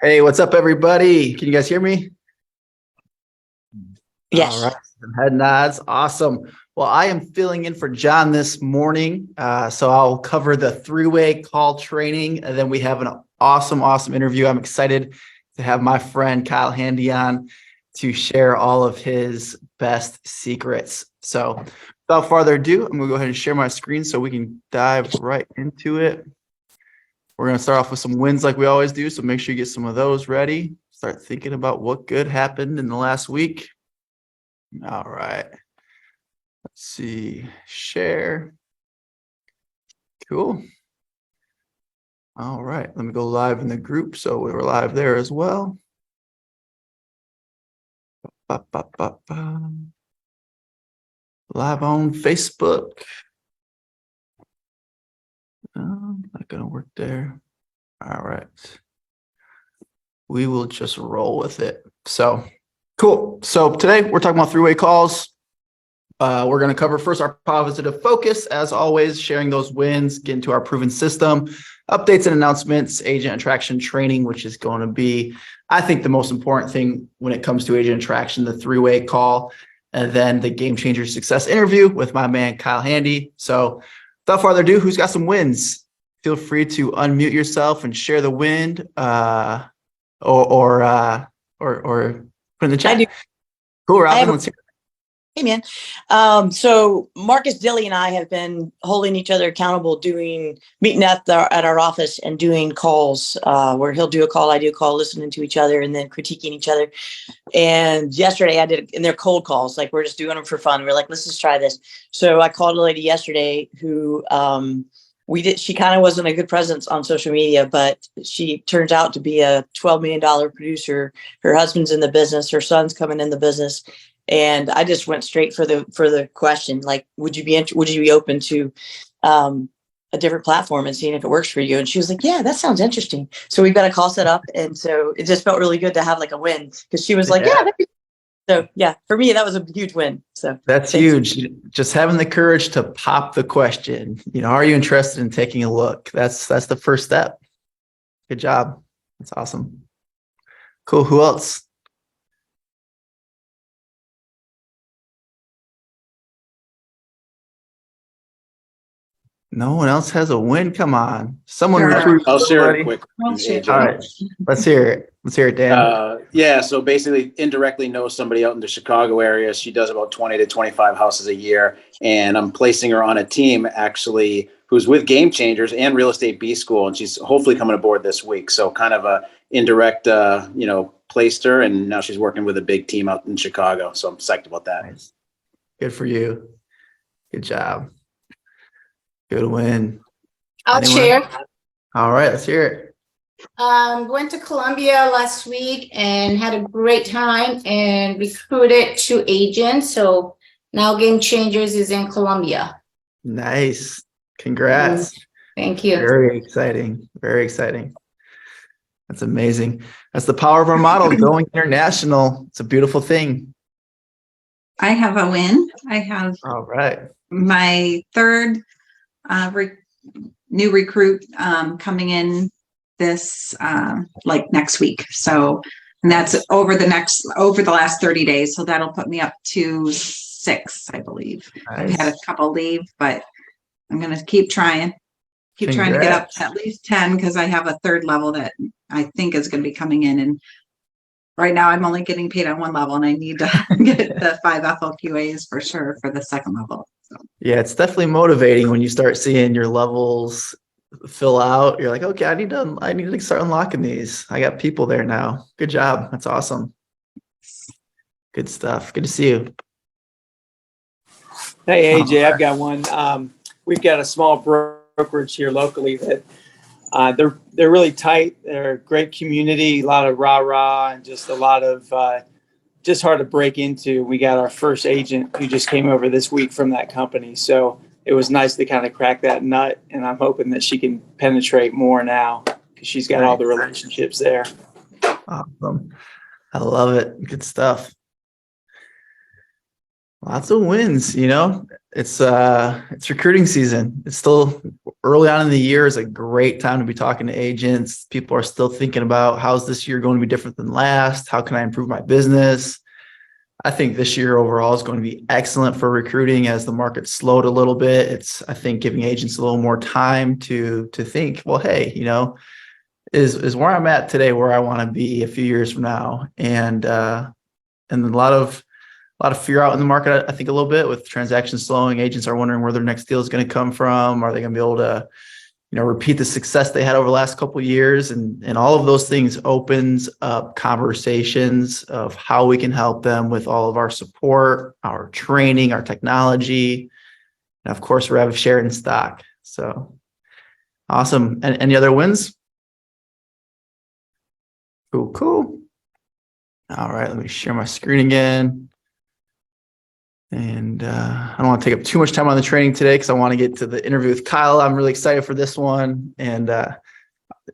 Hey, what's up, everybody? Can you guys hear me? Yes. All right. Some head nods. Awesome. Well, I am filling in for John this morning. So I'll cover the three-way call training, and then we have an awesome interview. I'm excited to have my friend Kyle Handy on to share all of his best secrets. So without further ado, I'm gonna go ahead and share my screen so we can dive right into it. We're going to start off with some wins like we always do. So make sure you get some of those ready. Start thinking about what good happened in the last week. All right. Let's see. Share. Cool. All right. Let me go live in the group. So we were live there as well. Live on Facebook. Not going to work there. All right. We will just roll with it. So cool. So today we're talking about three-way calls. We're going to cover first our positive focus, as always, sharing those wins, get into our proven system, updates and announcements, agent attraction training, which is going to be, I think, the most important thing when it comes to agent attraction, the three-way call, and then the Game Changer Success interview with my man, Kyle Handy. So without further ado, who's got some wins? Feel free to unmute yourself and share the win or put in the chat. Cool, Robin. Let's hear it. Hey, man. So Marcus Dilly and I have been holding each other accountable, meeting at our office and doing calls where he'll do a call, I do a call, listening to each other and then critiquing each other. And yesterday I did, and they're cold calls. Like, we're just doing them for fun. We're like, let's just try this. So I called a lady yesterday who she kind of wasn't a good presence on social media, but she turns out to be a $12 million producer. Her husband's in the business. Her son's coming in the business. And I just went straight for the question, like, would you be open to a different platform and seeing if it works for you? And she was like, yeah, that sounds interesting. So we've got a call set up. And so it just felt really good to have like a win, because she was like, so yeah, for me, that was a huge win. So that's huge. Just having the courage to pop the question, are you interested in taking a look? That's the first step. Good job. That's awesome. Cool. Who else? No one else has a win. Come on. Someone recruit. I'll share it quick. All right. Let's hear it. Dan. Yeah. So basically indirectly know somebody out in the Chicago area. She does about 20 to 25 houses a year. And I'm placing her on a team actually who's with Game Changers and Real Estate B School. And she's hopefully coming aboard this week. So kind of a indirect, placed her, and now she's working with a big team out in Chicago. So I'm psyched about that. Nice. Good for you. Good job. Good win. I'll share. All right, let's hear it. Went to Colombia last week and had a great time and recruited 2 agents. So now Game Changers is in Colombia. Nice. Congrats. Thank you. Very exciting. Very exciting. That's amazing. That's the power of our model, going international. It's a beautiful thing. I have a win. I have all right. My third new recruit coming in this next week. So, and that's over the last 30 days. So that'll put me up to 6, I believe. Nice. I've had a couple leave, but I'm going to keep trying to get up to at least 10, because I have a third level that I think is going to be coming in. And right now I'm only getting paid on 1 level, and I need to get the 5 FLQAs for sure for the 2nd level. So. Yeah, it's definitely motivating when you start seeing your levels fill out. You're like, okay, I need to start unlocking these. I got people there now. Good job. That's awesome. Good stuff. Good to see you. Hey, AJ, I've got one. We've got a small brokerage here locally that they're really tight. They're a great community, a lot of rah-rah, and just a lot of just hard to break into. We got our first agent who just came over this week from that company. So it was nice to kind of crack that nut, and I'm hoping that she can penetrate more now, because she's got all the relationships there. Awesome. I love it. Good stuff. Lots of wins, it's recruiting season. It's still early on in the year. Is a great time to be talking to agents. People are still thinking about how's this year going to be different than last? How can I improve my business? I think this year overall is going to be excellent for recruiting as the market slowed a little bit. It's, I think, giving agents a little more time to think, well, hey, is where I'm at today where I want to be a few years from now? And a lot of fear out in the market, I think, a little bit with transactions slowing. Agents are wondering where their next deal is going to come from. Are they going to be able to, repeat the success they had over the last couple of years? And all of those things opens up conversations of how we can help them with all of our support, our training, our technology, and of course, rev share and stock. So awesome. And any other wins? Cool. All right, let me share my screen again. And I don't want to take up too much time on the training today because I want to get to the interview with Kyle. I'm really excited for this one. And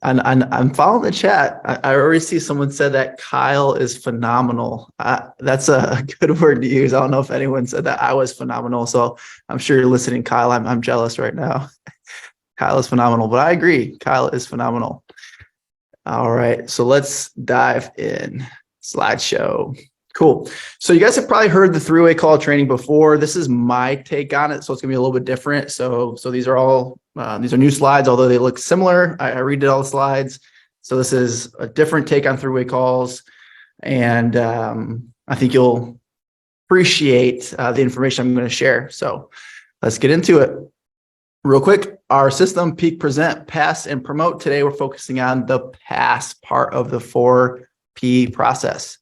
I'm following the chat. I already see someone said that Kyle is phenomenal. That's a good word to use. I don't know if anyone said that I was phenomenal. So I'm sure you're listening, Kyle. I'm jealous right now. Kyle is phenomenal, but I agree. Kyle is phenomenal. All right, so let's dive in. Slideshow. Cool. So you guys have probably heard the three-way call training before. This is my take on it, so it's gonna be a little bit different. So these are all these are new slides, although they look similar. I redid all the slides. So this is a different take on three-way calls, and I think you'll appreciate the information I'm going to share. So let's get into it. Real quick, our system: peak, present, pass, and promote. Today we're focusing on the pass part of the 4P process.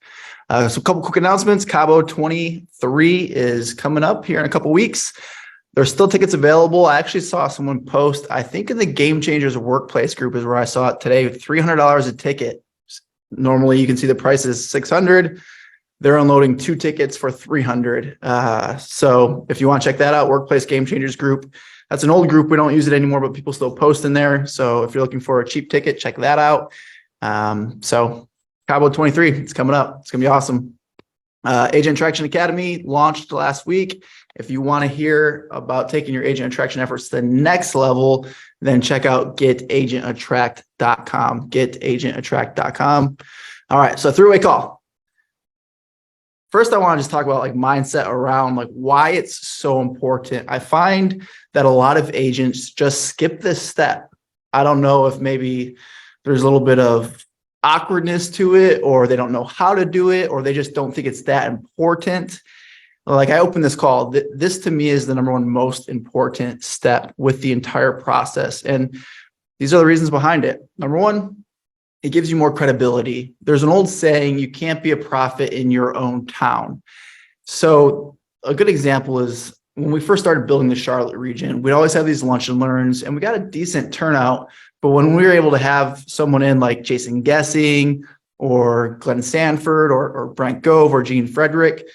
So a couple quick announcements. Cabo 23 is coming up here in a couple weeks. There's still tickets available. I actually saw someone post, I think in the Game Changers workplace group is where I saw it today, $300 a ticket. Normally you can see the price is $600. They're unloading 2 tickets for $300. So if you want to check that out, Workplace Game Changers group. That's an old group. We don't use it anymore, but people still post in there. So if you're looking for a cheap ticket, check that out. So Cabo 23, it's coming up. It's going to be awesome. Agent Attraction Academy launched last week. If you want to hear about taking your agent attraction efforts to the next level, then check out getagentattract.com. Getagentattract.com. All right, so three-way call. First, I want to just talk about mindset around why it's so important. I find that a lot of agents just skip this step. I don't know if maybe there's a little bit of awkwardness to it, or they don't know how to do it, or they just don't think it's that important. I opened this call. This to me is the number one most important step with the entire process. And these are the reasons behind it. Number one, it gives you more credibility. There's an old saying, you can't be a prophet in your own town. So a good example is when we first started building the Charlotte region, we'd always have these lunch and learns, and we got a decent turnout. But when we were able to have someone in like Jason Gessing or Glenn Sanford or Brent Gove or Gene Frederick,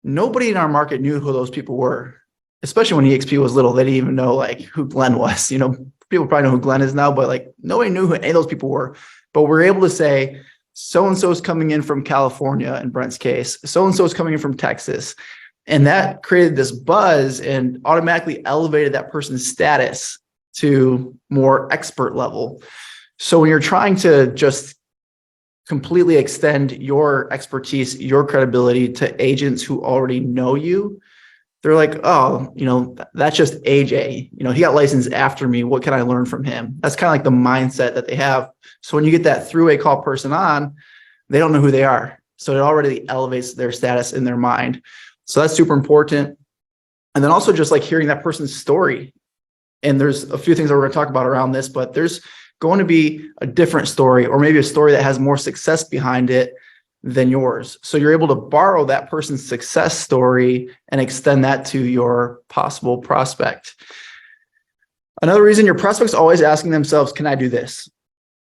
nobody in our market knew who those people were, especially when EXP was little. They didn't even know who Glenn was. People probably know who Glenn is now, but nobody knew who any of those people were. But we're able to say, so-and-so is coming in from California in Brent's case, so-and-so is coming in from Texas. And that created this buzz and automatically elevated that person's status to more expert level. So when you're trying to just completely extend your expertise, your credibility to agents who already know you, they're like, oh, that's just AJ. He got licensed after me. What can I learn from him? That's kind of the mindset that they have. So when you get that three-way call person on, they don't know who they are. So it already elevates their status in their mind. So that's super important. And then also just hearing that person's story. And there's a few things that we're going to talk about around this, but there's going to be a different story, or maybe a story that has more success behind it than yours. So you're able to borrow that person's success story and extend that to your possible prospect. Another reason, your prospect's always asking themselves, can I do this?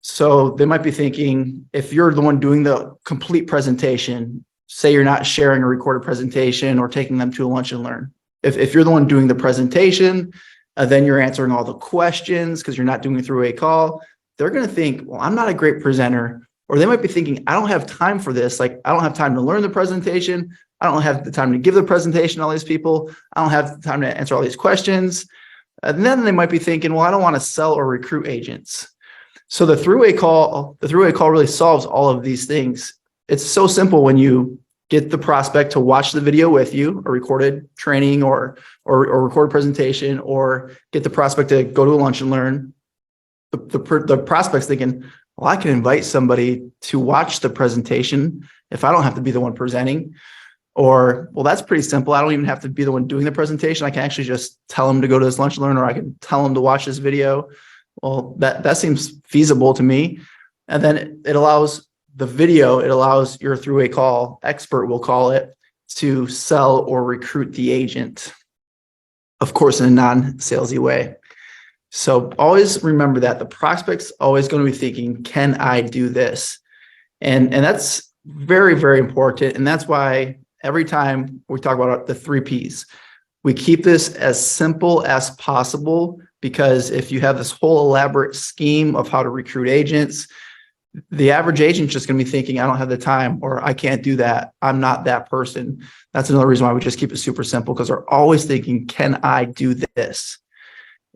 So they might be thinking, if you're the one doing the complete presentation, say you're not sharing a recorded presentation or taking them to a lunch and learn. If you're the one doing the presentation, then you're answering all the questions because you're not doing it through a call, they're going to think, well, I'm not a great presenter. Or they might be thinking, I don't have time for this. I don't have time to learn the presentation. I don't have the time to give the presentation to all these people. I don't have the time to answer all these questions. And then they might be thinking, well, I don't want to sell or recruit agents. So the three-way call really solves all of these things. It's so simple when you get the prospect to watch the video with you, a recorded training or recorded presentation, or get the prospect to go to a lunch and learn. The prospect's thinking, well, I can invite somebody to watch the presentation if I don't have to be the one presenting. Or, well, that's pretty simple. I don't even have to be the one doing the presentation. I can actually just tell them to go to this lunch and learn, or I can tell them to watch this video. Well, that seems feasible to me. And then it allows your three-way call expert, we'll call it, to sell or recruit the agent, of course, in a non-salesy way. So always remember that the prospect's always going to be thinking, can I do this? And that's very, very important. And that's why every time we talk about the 3 Ps, we keep this as simple as possible, because if you have this whole elaborate scheme of how to recruit agents, the average agent's just going to be thinking, I don't have the time, or I can't do that. I'm not that person. That's another reason why we just keep it super simple, because they're always thinking, can I do this?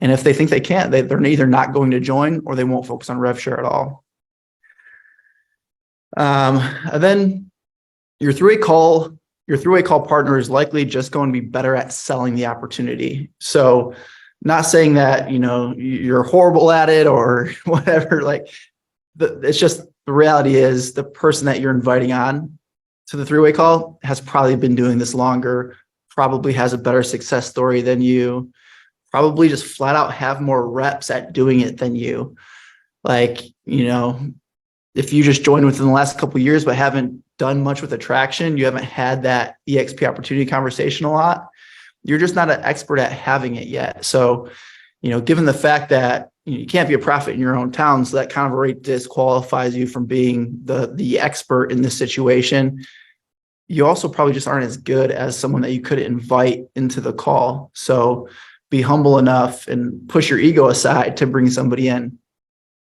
And if they think they can't, they're either not going to join or they won't focus on rev share at all. And then your three-way call partner is likely just going to be better at selling the opportunity. So not saying that, you're horrible at it or whatever, it's just the reality is the person that you're inviting on to the three-way call has probably been doing this longer, probably has a better success story than you, probably just flat out have more reps at doing it than you. If you just joined within the last couple of years but haven't done much with attraction, you haven't had that EXP opportunity conversation a lot, you're just not an expert at having it yet. So, given the fact that you can't be a prophet in your own town, so that kind of already disqualifies you from being the expert in this situation. You also probably just aren't as good as someone that you could invite into the call. So be humble enough and push your ego aside to bring somebody in.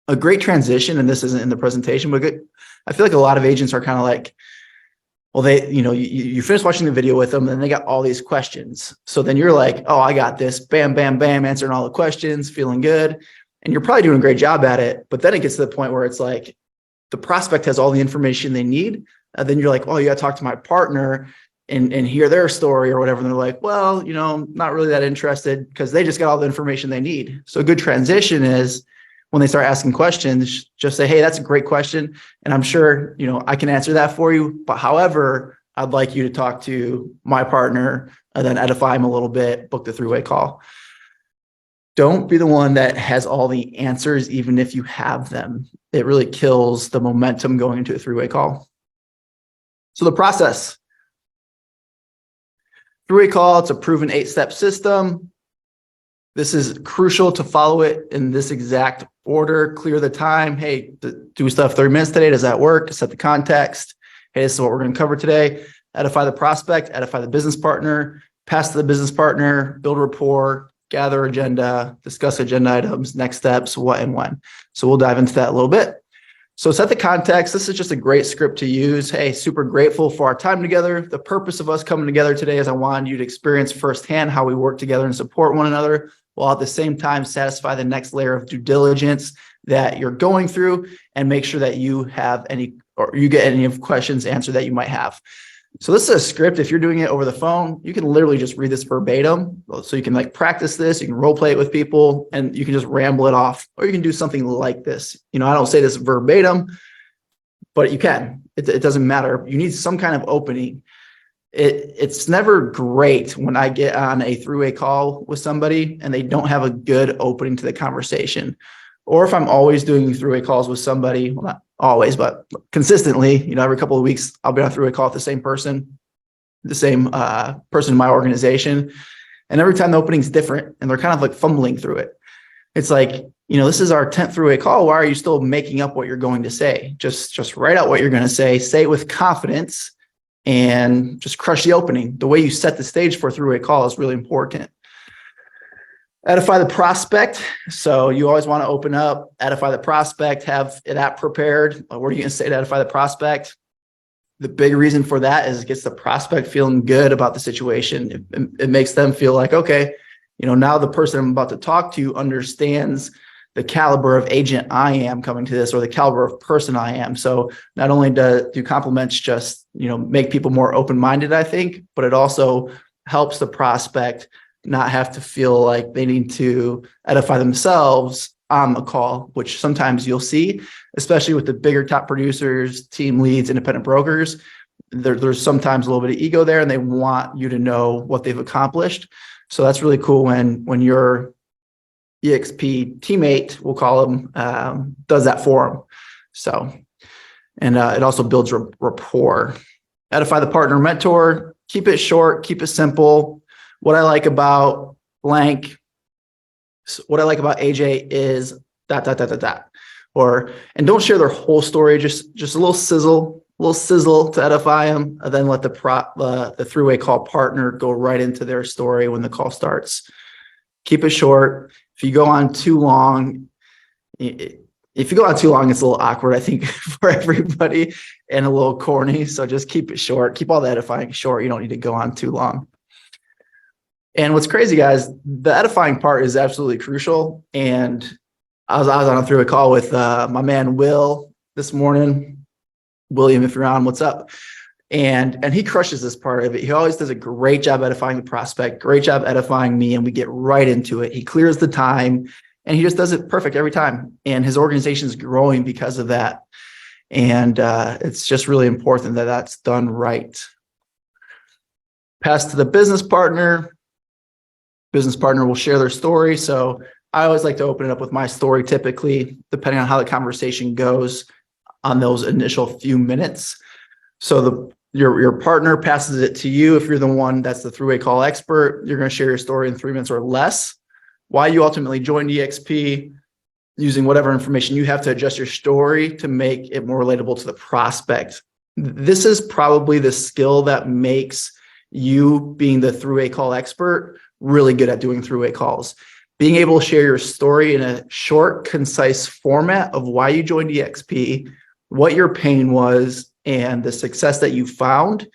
A great transition, and this isn't in the presentation, but I feel like a lot of agents are kind of like, well, you finish watching the video with them and they got all these questions. So then you're like, oh, I got this, bam, bam, bam, answering all the questions, feeling good. And you're probably doing a great job at it. But then it gets to the point where it's like the prospect has all the information they need. And then you're like, oh, you got to talk to my partner and hear their story or whatever. And they're like, well, not really that interested because they just got all the information they need. So a good transition is when they start asking questions, just say, hey, that's a great question. And I'm sure, I can answer that for you. But however, I'd like you to talk to my partner and then edify him a little bit, book the three-way call. Don't be the one that has all the answers, even if you have them. It really kills the momentum going into a three-way call. So the process. Three-way call, it's a proven 8-step system. This is crucial to follow it in this exact order. Clear the time. Hey, do stuff 30 minutes today. Does that work? Set the context. Hey, this is what we're going to cover today. Edify the prospect, edify the business partner, pass to the business partner, build rapport, gather agenda, discuss agenda items, next steps, what and when. So we'll dive into that a little bit. So set the context. This is just a great script to use. Hey, super grateful for our time together. The purpose of us coming together today is I wanted you to experience firsthand how we work together and support one another, while at the same time satisfy the next layer of due diligence that you're going through and make sure that you have you get any of questions answered that you might have. So this is a script. If you're doing it over the phone, you can literally just read this verbatim. So you can practice this, you can role play it with people, and you can just ramble it off, or you can do something like this. I don't say this verbatim, but you can. It doesn't matter. You need some kind of opening. It's never great when I get on a three-way call with somebody and they don't have a good opening to the conversation. Or if I'm always doing three-way calls with somebody, well, not always, but consistently, every couple of weeks, I'll be on a three-way call with the same person in my organization. And every time the opening is different and they're kind of fumbling through it. It's like, this is our 10th three-way call. Why are you still making up what you're going to say? Just write out what you're going to say it with confidence, and just crush the opening. The way you set the stage for a three-way call is really important. Edify the prospect. So you always want to open up, edify the prospect, have that prepared. What are you going to say to edify the prospect? the big reason for that is it gets the prospect feeling good about the situation. It makes them feel like, okay, now the person I'm about to talk to understands the caliber of agent I am coming to this, or the caliber of person I am. So not only do compliments just, make people more open-minded, I think, but it also helps the prospect not have to feel like they need to edify themselves on the call, which sometimes you'll see, especially with the bigger top producers, team leads, independent brokers. There's sometimes a little bit of ego there, and they want you to know what they've accomplished. So that's really cool when your EXP teammate, we'll call them, does that for them. So, and it also builds rapport. Edify the partner mentor. Keep it short. Keep it simple. What I like about blank. What I like about AJ is ... And don't share their whole story. Just a little sizzle to edify them, and then let the three-way call partner go right into their story when the call starts. Keep it short. If you go on too long, it's a little awkward, I think, for everybody, and a little corny. So just keep it short. Keep all the edifying short. You don't need to go on too long. And what's crazy, guys, the edifying part is absolutely crucial. And I was on a three-way call with my man Will this morning. William, if you're on, what's up? And he crushes this part of it. He always does a great job edifying the prospect, great job edifying me, and we get right into it. He clears the time, and he just does it perfect every time. And his organization is growing because of that. And it's just really important that that's done right. Pass to the business partner. Business partner will share their story. So I always like to open it up with my story, typically, depending on how the conversation goes on those initial few minutes. So your partner passes it to you. If you're the one that's the three-way call expert, you're going to share your story in 3 minutes or less. Why you ultimately joined EXP, using whatever information you have to adjust your story to make it more relatable to the prospect. This is probably the skill that makes you, being the three-way call expert, really good at doing three-way calls. Being able to share your story in a short, concise format of why you joined EXP, what your pain was, and the success that you found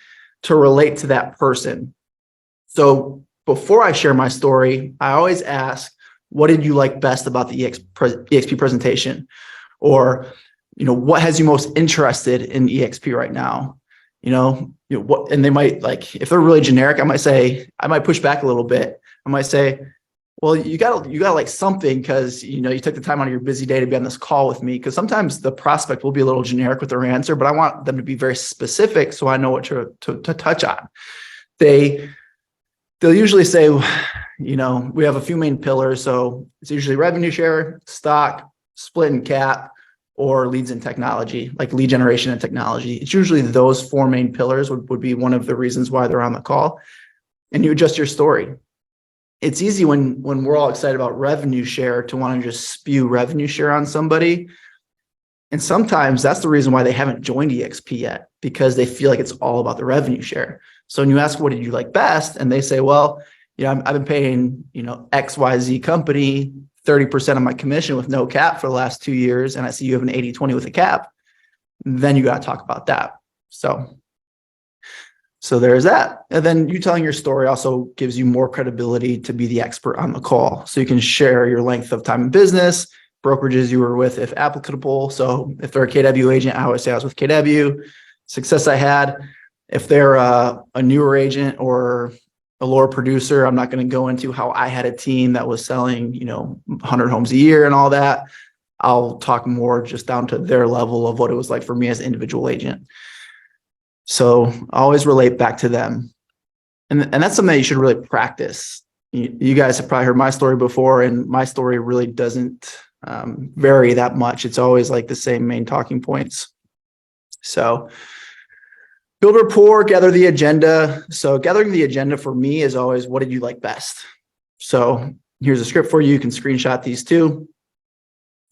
to relate to that person. So before I share my story, I always ask, what did you like best about the EXP presentation? Or, what has you most interested in EXP right now? What, and they might, like, if they're really generic, I might push back a little bit. I might say, well, you got like something, because, you took the time out of your busy day to be on this call with me. Because sometimes the prospect will be a little generic with their answer, but I want them to be very specific so I know what to touch on. They'll usually say, we have a few main pillars. So it's usually revenue share, stock, split and cap, or leads and technology, like lead generation and technology. It's usually those 4 main pillars would be one of the reasons why they're on the call. And you adjust your story. It's easy when we're all excited about revenue share to want to just spew revenue share on somebody. And sometimes that's the reason why they haven't joined EXP yet, because they feel like it's all about the revenue share. So when you ask, what did you like best? And they say, well, I've been paying, XYZ company 30% of my commission with no cap for the last 2 years. And I see you have an 80-20 with a cap. Then you got to talk about that. So there's that. And then you telling your story also gives you more credibility to be the expert on the call. So you can share your length of time in business, brokerages you were with, if applicable. So if they're a KW agent, I always say I was with KW. Success I had. If they're a newer agent or a lower producer, I'm not going to go into how I had a team that was selling, 100 homes a year and all that. I'll talk more just down to their level of what it was like for me as an individual agent. So I always relate back to them. And that's something that you should really practice. You guys have probably heard my story before, and my story really doesn't vary that much. It's always like the same main talking points. So build rapport, gather the agenda. So gathering the agenda for me is always, what did you like best? So here's a script for you. You can screenshot these too.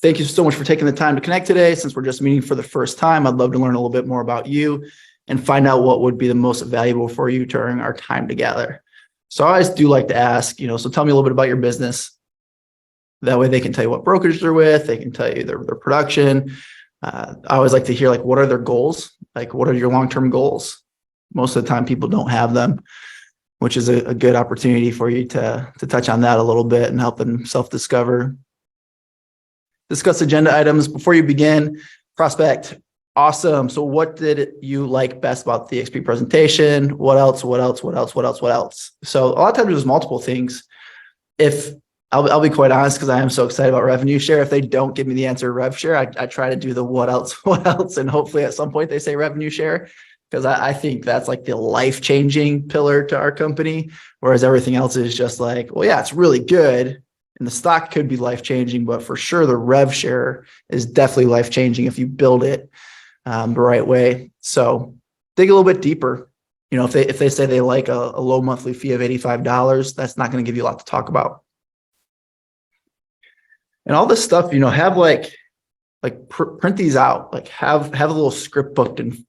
Thank you so much for taking the time to connect today. Since we're just meeting for the first time, I'd love to learn a little bit more about you and find out what would be the most valuable for you during our time together. So I always do like to ask, so tell me a little bit about your business. That way they can tell you what brokerage they're with. They can tell you their production, I always like to hear like, what are their goals? Like, what are your long-term goals? Most of the time people don't have them, which is a good opportunity for you to touch on that a little bit and help them self-discover. Discuss agenda items before you begin. Prospect. Awesome. So what did you like best about the EXP presentation? What else? What else? What else? What else? What else? So a lot of times there's multiple things. If I'll be quite honest, because I am so excited about revenue share. If they don't give me the answer rev share, I try to do the what else, what else, and hopefully at some point they say revenue share, because I think that's like the life-changing pillar to our company, whereas everything else is just like, well, yeah, it's really good. And the stock could be life-changing, but for sure the rev share is definitely life-changing if you build it the right way. So dig a little bit deeper. You know, if they say they like a low monthly fee of $85, that's not going to give you a lot to talk about. And all this stuff, you know, have like print these out, like have a little script book in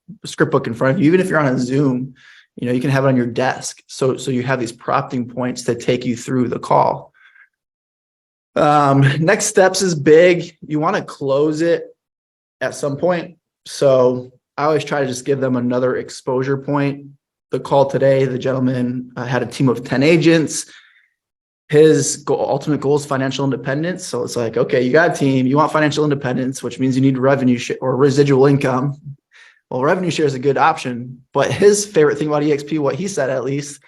front of you. Even if you're on a Zoom, you know, you can have it on your desk. So you have these prompting points that take you through the call. Next steps is big. You want to close it at some point. So I always try to just give them another exposure point. The call today, the gentleman had a team of 10 agents. His ultimate goal is financial independence. So it's like, okay, you got a team, you want financial independence, which means you need revenue share or residual income. Well, revenue share is a good option, but his favorite thing about EXP, what he said at least,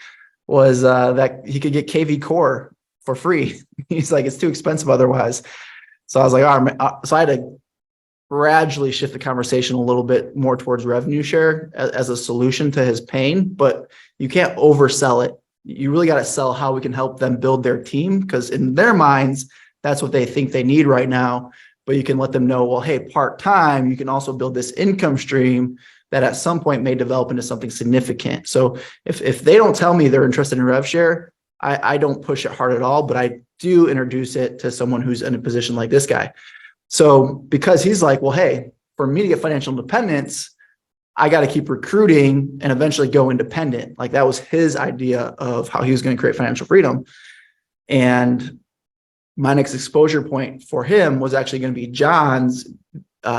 was that he could get KV Core for free. He's like, it's too expensive otherwise. So I was like, all right. So I had to gradually shift the conversation a little bit more towards revenue share as a solution to his pain, but you can't oversell it. You really got to sell how we can help them build their team, because in their minds, that's what they think they need right now. But you can let them know, well, hey, part-time, you can also build this income stream that at some point may develop into something significant. So if they don't tell me they're interested in rev share, I don't push it hard at all, but I do introduce it to someone who's in a position like this guy. So because he's like, well, hey, for me to get financial independence, I got to keep recruiting and eventually go independent. Like that was his idea of how he was going to create financial freedom. And my next exposure point for him was actually going to be John's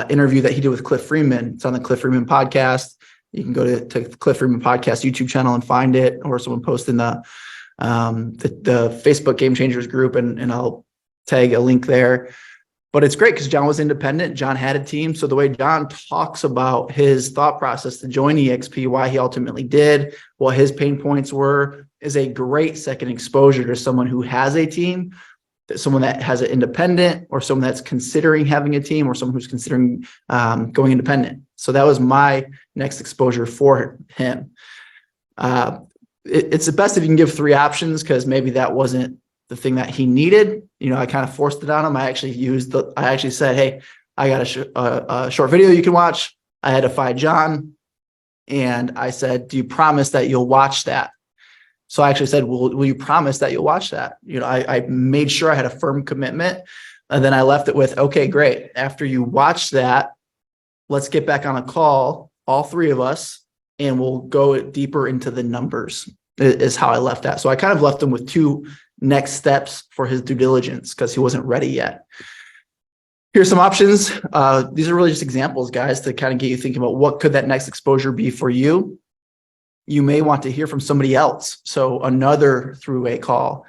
interview that he did with Cliff Freeman. It's on the Cliff Freeman podcast. You can go to Cliff Freeman podcast YouTube channel and find it, or someone post in the Facebook Game Changers group, and I'll tag a link there. But it's great because John was independent. John had a team. So the way John talks about his thought process to join EXP, why he ultimately did, what his pain points were, is a great second exposure to someone who has a team, someone that has an independent, or someone that's considering having a team, or someone who's considering going independent. So that was my next exposure for him. It's the best if you can give 3 options, because maybe that wasn't the thing that he needed. You know, I kind of forced it on him. I actually said, hey, I got a short video you can watch. I had to find John, and I said, do you promise that you'll watch that? So I actually said, will you promise that you'll watch that? You know, I made sure I had a firm commitment, and then I left it with, okay, great. After you watch that, let's get back on a call, all 3 of us, and we'll go deeper into the numbers, is how I left that. So I kind of left him with 2 next steps for his due diligence, because he wasn't ready yet. Here's some options. These are really just examples, guys, to kind of get you thinking about what could that next exposure be for you. You may want to hear from somebody else. So another three-way call.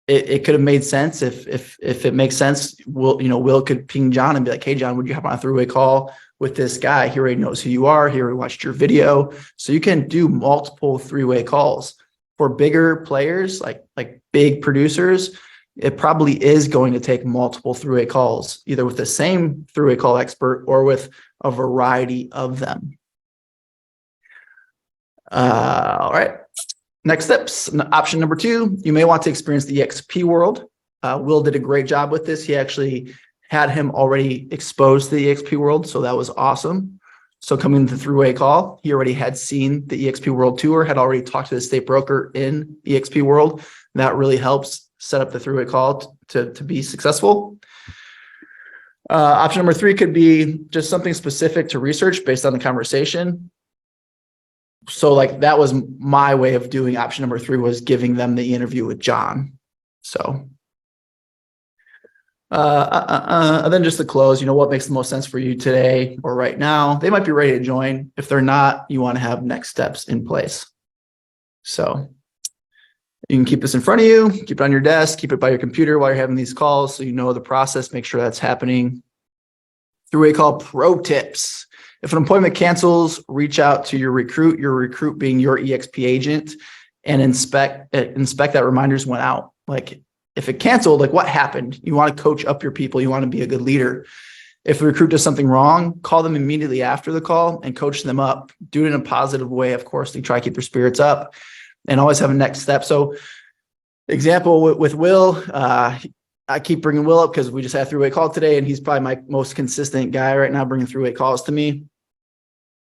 It could have made sense if it makes sense. Will could ping John and be like, hey, John, would you hop on a three-way call with this guy? He already knows who you are. He already watched your video. So you can do multiple three-way calls. For bigger players, like big producers, it probably is going to take multiple three-way calls, either with the same three-way call expert or with a variety of them. All right. Next steps. Option number 2, you may want to experience the EXP world. Will did a great job with this. He actually had him already exposed to the EXP world, so that was awesome. So coming to the three-way call, he already had seen the EXP World Tour, had already talked to the state broker in EXP World. That really helps set up the three-way call to be successful. Option number 3 could be just something specific to research based on the conversation. So like that was my way of doing option number 3, was giving them the interview with John. So And then just to close, what makes the most sense for you today or right now? They might be ready to join. If they're not, you want to have next steps in place. So you can keep this in front of you, keep it on your desk, keep it by your computer while you're having these calls. So you know the process, make sure that's happening. Three-way call pro tips. If an appointment cancels, reach out to your recruit being your EXP agent, and inspect that reminders went out. Like if it canceled, like what happened? You want to coach up your people. You want to be a good leader. If the recruit does something wrong, call them immediately after the call and coach them up. Do it in a positive way, of course, to try to keep their spirits up and always have a next step. So example with Will, I keep bringing Will up because we just had a three-way call today, and he's probably my most consistent guy right now bringing three-way calls to me.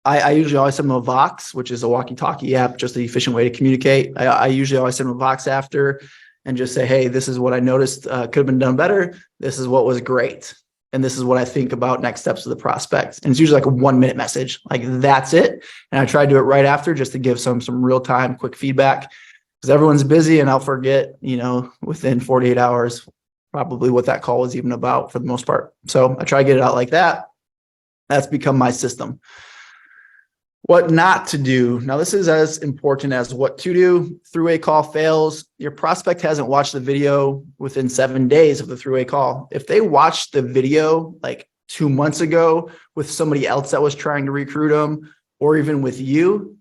I usually always send him a Vox, which is a walkie-talkie app, just an efficient way to communicate. I usually always send him a Vox after and just say, hey, this is what I noticed could have been done better. This is what was great. And this is what I think about next steps of the prospect. And it's usually like a 1-minute message. Like that's it. And I try to do it right after just to give some real-time quick feedback because everyone's busy and I'll forget, within 48 hours, probably what that call was even about for the most part. So I try to get it out like that. That's become my system. What not to do. Now, this is as important as what to do. Three-way call fails. Your prospect hasn't watched the video within 7 days of the three-way call. If they watched the video like 2 months ago with somebody else that was trying to recruit them, or even with you,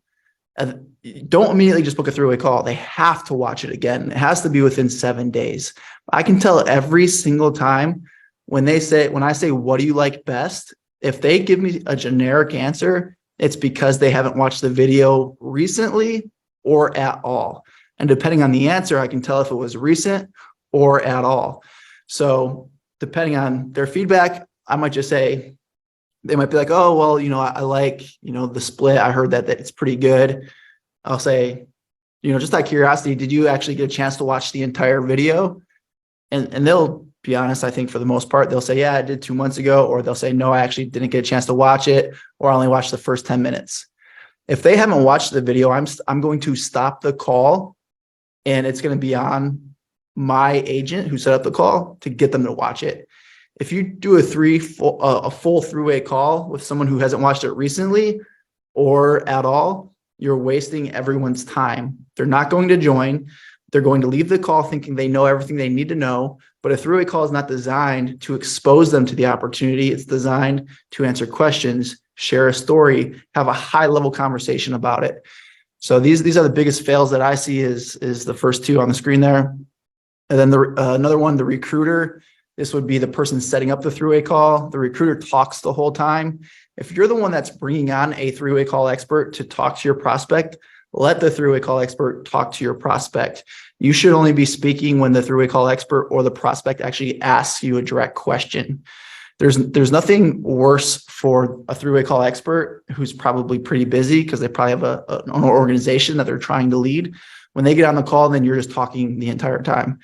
don't immediately just book a three-way call. They have to watch it again. It has to be within 7 days. I can tell every single time when I say, what do you like best? If they give me a generic answer, it's because they haven't watched the video recently or at all. And depending on the answer, I can tell if it was recent or at all. So depending on their feedback, I might just say, they might be like, oh, well, I like, the split. I heard that it's pretty good. I'll say, just out of curiosity, did you actually get a chance to watch the entire video? And they'll be honest, I think for the most part, they'll say, yeah, I did 2 months ago, or they'll say, no, I actually didn't get a chance to watch it, or I only watched the first 10 minutes. If they haven't watched the video, I'm going to stop the call, and it's going to be on my agent who set up the call to get them to watch it. If you do a full three-way call with someone who hasn't watched it recently or at all, you're wasting everyone's time. They're not going to join. They're going to leave the call thinking they know everything they need to know, but a three-way call is not designed to expose them to the opportunity. It's designed to answer questions, share a story, have a high-level conversation about it. So these are the biggest fails that I see is the first two on the screen there. And then another one, the recruiter. This would be the person setting up the three-way call. The recruiter talks the whole time. If you're the one that's bringing on a three-way call expert to talk to your prospect, let the three-way call expert talk to your prospect. You should only be speaking when the three-way call expert or the prospect actually asks you a direct question. There's nothing worse for a three-way call expert who's probably pretty busy because they probably have an organization that they're trying to lead. When they get on the call, then you're just talking the entire time.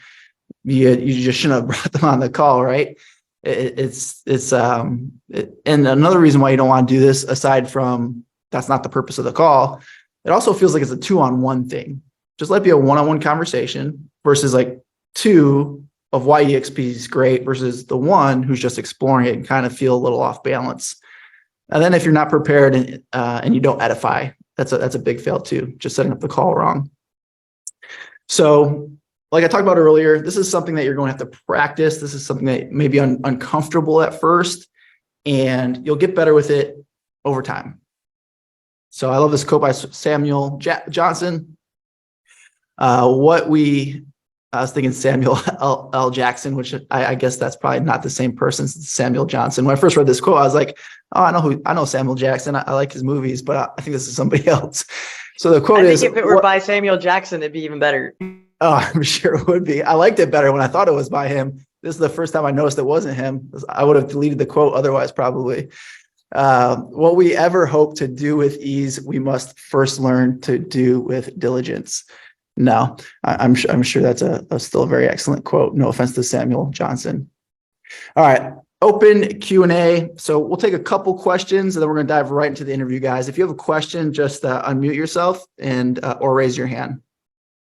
You just shouldn't have brought them on the call, right? And another reason why you don't want to do this, aside from that's not the purpose of the call, it also feels like it's a 2-on-1 thing. Just let it be a 1-on-1 conversation versus like 2 of why EXP is great versus the 1 who's just exploring it and kind of feel a little off balance. And then if you're not prepared and you don't edify, that's a big fail too, just setting up the call wrong. So like I talked about earlier, this is something that you're going to have to practice. This is something that may be uncomfortable at first, and you'll get better with it over time. So I love this quote by Samuel Johnson. I was thinking Samuel L. Jackson, which I guess that's probably not the same person as Samuel Johnson. When I first read this quote, I was like, oh, I know Samuel Jackson. I like his movies, but I think this is somebody else. So the quote is, if it were by Samuel Jackson, it'd be even better. Oh, I'm sure it would be. I liked it better when I thought it was by him. This is the first time I noticed it wasn't him. I would have deleted the quote otherwise, probably. What we ever hope to do with ease, we must first learn to do with diligence. No, I'm sure that's still a very excellent quote. No offense to Samuel Johnson. All right, open Q&A. So we'll take a couple questions and then we're going to dive right into the interview, guys. If you have a question, just unmute yourself and or raise your hand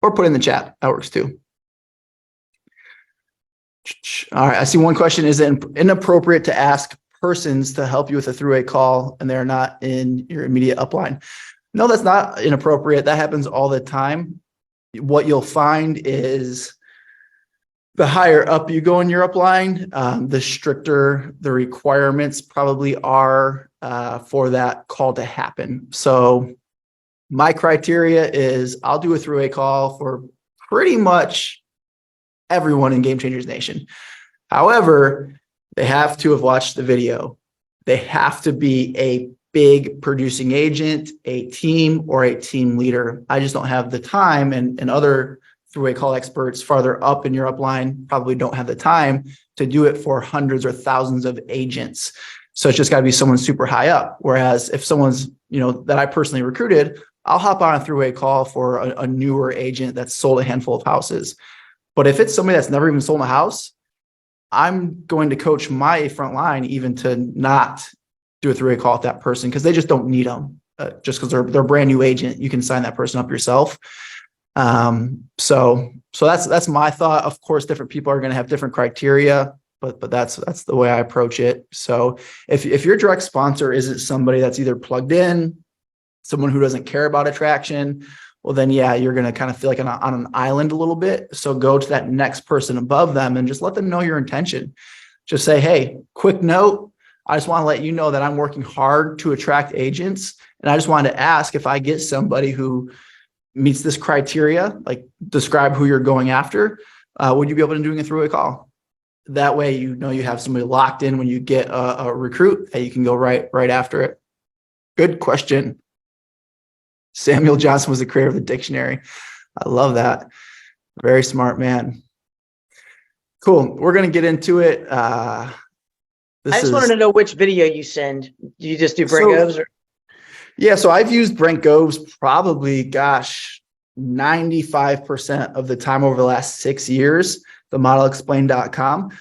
or put in the chat. That works too. All right. I see one question. Is it inappropriate to ask persons to help you with a three-way call and they're not in your immediate upline? No, that's not inappropriate. That happens all the time. What you'll find is the higher up you go in your upline, the stricter the requirements probably are for that call to happen. So my criteria is I'll do a three-way call for pretty much everyone in Game Changers Nation. However, they have to have watched the video. They have to be a big producing agent, a team, or a team leader. I just don't have the time, and other three-way call experts farther up in your upline probably don't have the time to do it for hundreds or thousands of agents. So it's just got to be someone super high up. Whereas if someone's, that I personally recruited, I'll hop on a three-way call for a newer agent that's sold a handful of houses. But if it's somebody that's never even sold a house, I'm going to coach my front line even to not do a three-way call with that person because they just don't need them. Just because they're a brand new agent, you can sign that person up yourself. So that's my thought. Of course, different people are going to have different criteria, but that's the way I approach it. So if your direct sponsor isn't somebody that's either plugged in, someone who doesn't care about attraction, well, then, yeah, you're going to kind of feel like on an island a little bit. So go to that next person above them and just let them know your intention. Just say, hey, quick note. I just want to let you know that I'm working hard to attract agents. And I just wanted to ask if I get somebody who meets this criteria, like describe who you're going after, would you be able to doing a three-way call? That way, you have somebody locked in when you get a recruit and you can go right after it. Good question. Samuel Johnson was the creator of the dictionary. I love that. Very smart man. Cool. We're going to get into it. I just wanted to know which video you send. Do you just do Brent Goves? Yeah, so I've used Brent Goves probably, 95% of the time over the last 6 years, the modelexplain.com.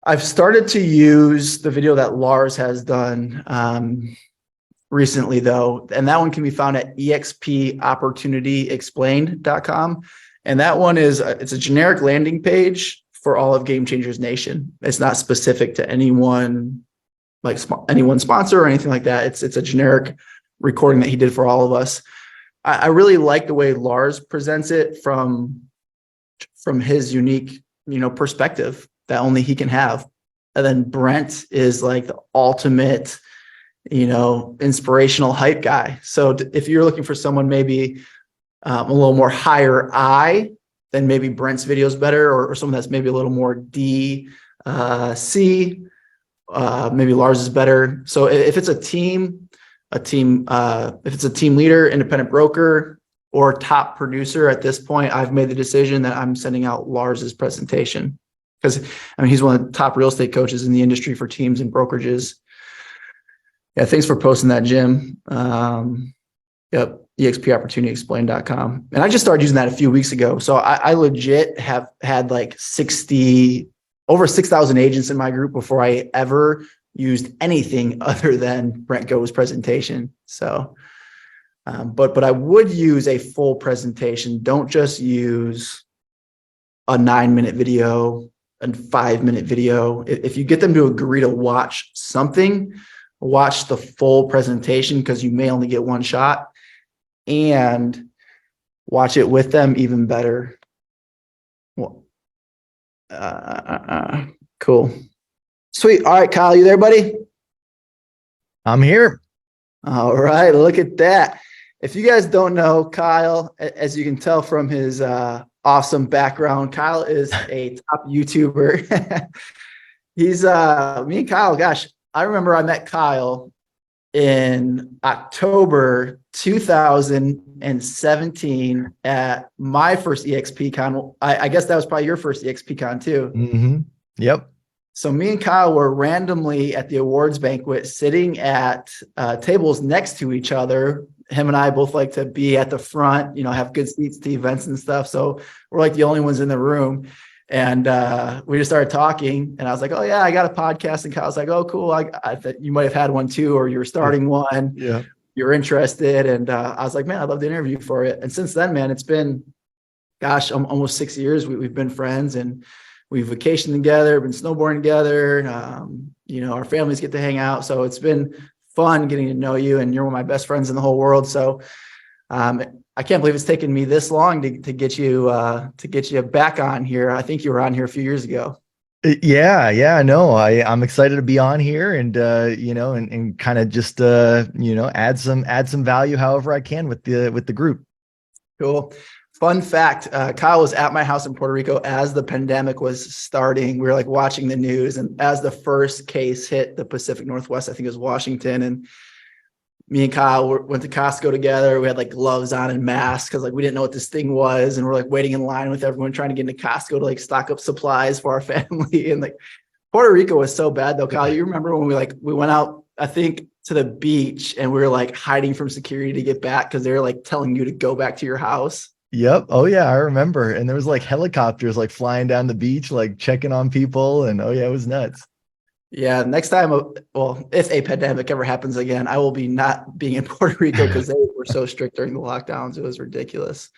I've started to use the video that Lars has done recently, though, and that one can be found at expopportunityexplained.com. And that one it's a generic landing page for all of Game Changers Nation. It's not specific to anyone, like anyone sponsor or anything like that. It's a generic recording that he did for all of us. I really like the way Lars presents it from his unique, perspective that only he can have. And then Brent is like the ultimate, inspirational hype guy. So if you're looking for someone maybe a little more higher I, then maybe Brent's video is better, or someone that's maybe a little more D, C, maybe Lars is better. So if it's a team, if it's a team leader, independent broker, or top producer, at this point, I've made the decision that I'm sending out Lars's presentation because he's one of the top real estate coaches in the industry for teams and brokerages. Yeah, thanks for posting that, Jim. Yep, expopportunityexplained.com. And I just started using that a few weeks ago. So I legit have had like over 6,000 agents in my group before I ever used anything other than Brent Gove's presentation. So, but I would use a full presentation. Don't just use a 9-minute video and 5-minute video. If you get them to agree to watch something, watch the full presentation because you may only get one shot, and watch it with them even better. Well, cool. Sweet. All right, Kyle, you there, buddy? I'm here. All right, look at that. If you guys don't know Kyle, as you can tell from his awesome background, Kyle is a top YouTuber. He's me and Kyle, gosh, I remember I met Kyle in October 2017 at my first EXPCon. I guess that was probably your first EXPCon too. Mm-hmm. Yep. So me and Kyle were randomly at the awards banquet sitting at tables next to each other. Him and I both like to be at the front, have good seats to events and stuff. So we're like the only ones in the room. And we just started talking, and I was like, "Oh yeah, I got a podcast." And Kyle's like, "Oh cool, I thought you might have had one too, or you were starting one. Yeah, you're interested." And I was like, "Man, I'd love to interview for it." And since then, man, it's been, gosh, almost 6 years. We've been friends, and we vacation together, been snowboarding together. Our families get to hang out. So it's been fun getting to know you, and you're one of my best friends in the whole world. So I can't believe it's taken me this long to get you back on here. I think you were on here a few years ago. Yeah, no, I'm excited to be on here and and kind of just add some value however I can with the group. Cool. Fun fact, Kyle was at my house in Puerto Rico as the pandemic was starting. We were like watching the news, and as the first case hit the Pacific Northwest, I think it was Washington, and me and Kyle went to Costco together. We had like gloves on and masks because like we didn't know what this thing was, and we're like waiting in line with everyone trying to get into Costco to like stock up supplies for our family. And like Puerto Rico was so bad though. Kyle, you remember when we went out, I think, to the beach, and we were like hiding from security to get back because they were like telling you to go back to your house. Yep. Oh yeah, I remember. And there was like helicopters like flying down the beach, like checking on people. And oh yeah, it was nuts. Yeah. Next time, well, if a pandemic ever happens again, I will be not being in Puerto Rico because they were so strict during the lockdowns. It was ridiculous.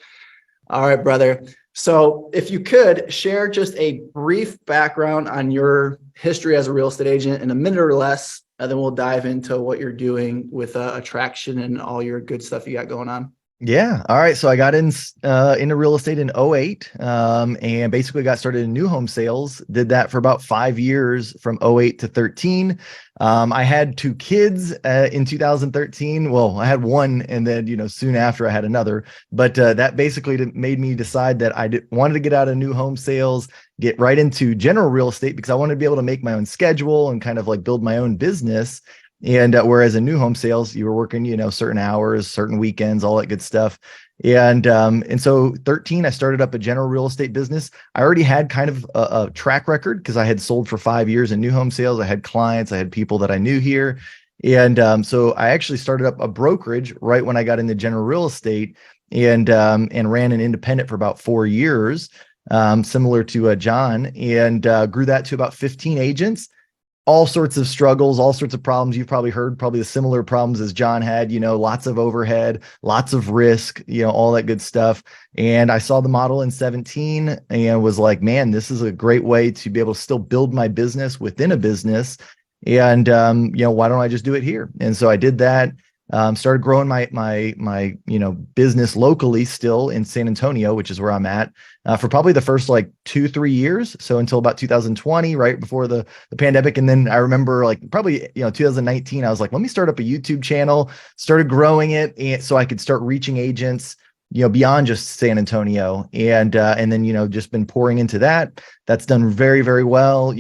All right, brother. So if you could share just a brief background on your history as a real estate agent in a minute or less, and then we'll dive into what you're doing with attraction and all your good stuff you got going on. Yeah. All right. So I got into real estate in '08, and basically got started in new home sales. Did that for about 5 years from '08 to 13. I had 2 kids in 2013. Well, I had one, and then soon after I had another. But that basically made me decide that I wanted to get out of new home sales, get right into general real estate because I wanted to be able to make my own schedule and kind of like build my own business. And whereas in new home sales, you were working, certain hours, certain weekends, all that good stuff. And so 13, I started up a general real estate business. I already had kind of a track record because I had sold for 5 years in new home sales. I had clients, I had people that I knew here. And so I actually started up a brokerage right when I got into general real estate, and ran an independent for about 4 years, similar to John, and grew that to about 15 agents. All sorts of struggles, all sorts of problems. You've probably heard the similar problems as John had, lots of overhead, lots of risk, all that good stuff. And I saw the model in 17 and was like, man, this is a great way to be able to still build my business within a business. And, why don't I just do it here? And so I did that. Started growing my business locally still in San Antonio, which is where I'm at, for probably the first like 2-3 years. So until about 2020, right before the pandemic. And then I remember like probably, 2019, I was like, let me start up a YouTube channel, started growing it, and so I could start reaching agents, beyond just San Antonio. And then, just been pouring into that. That's done very, very well.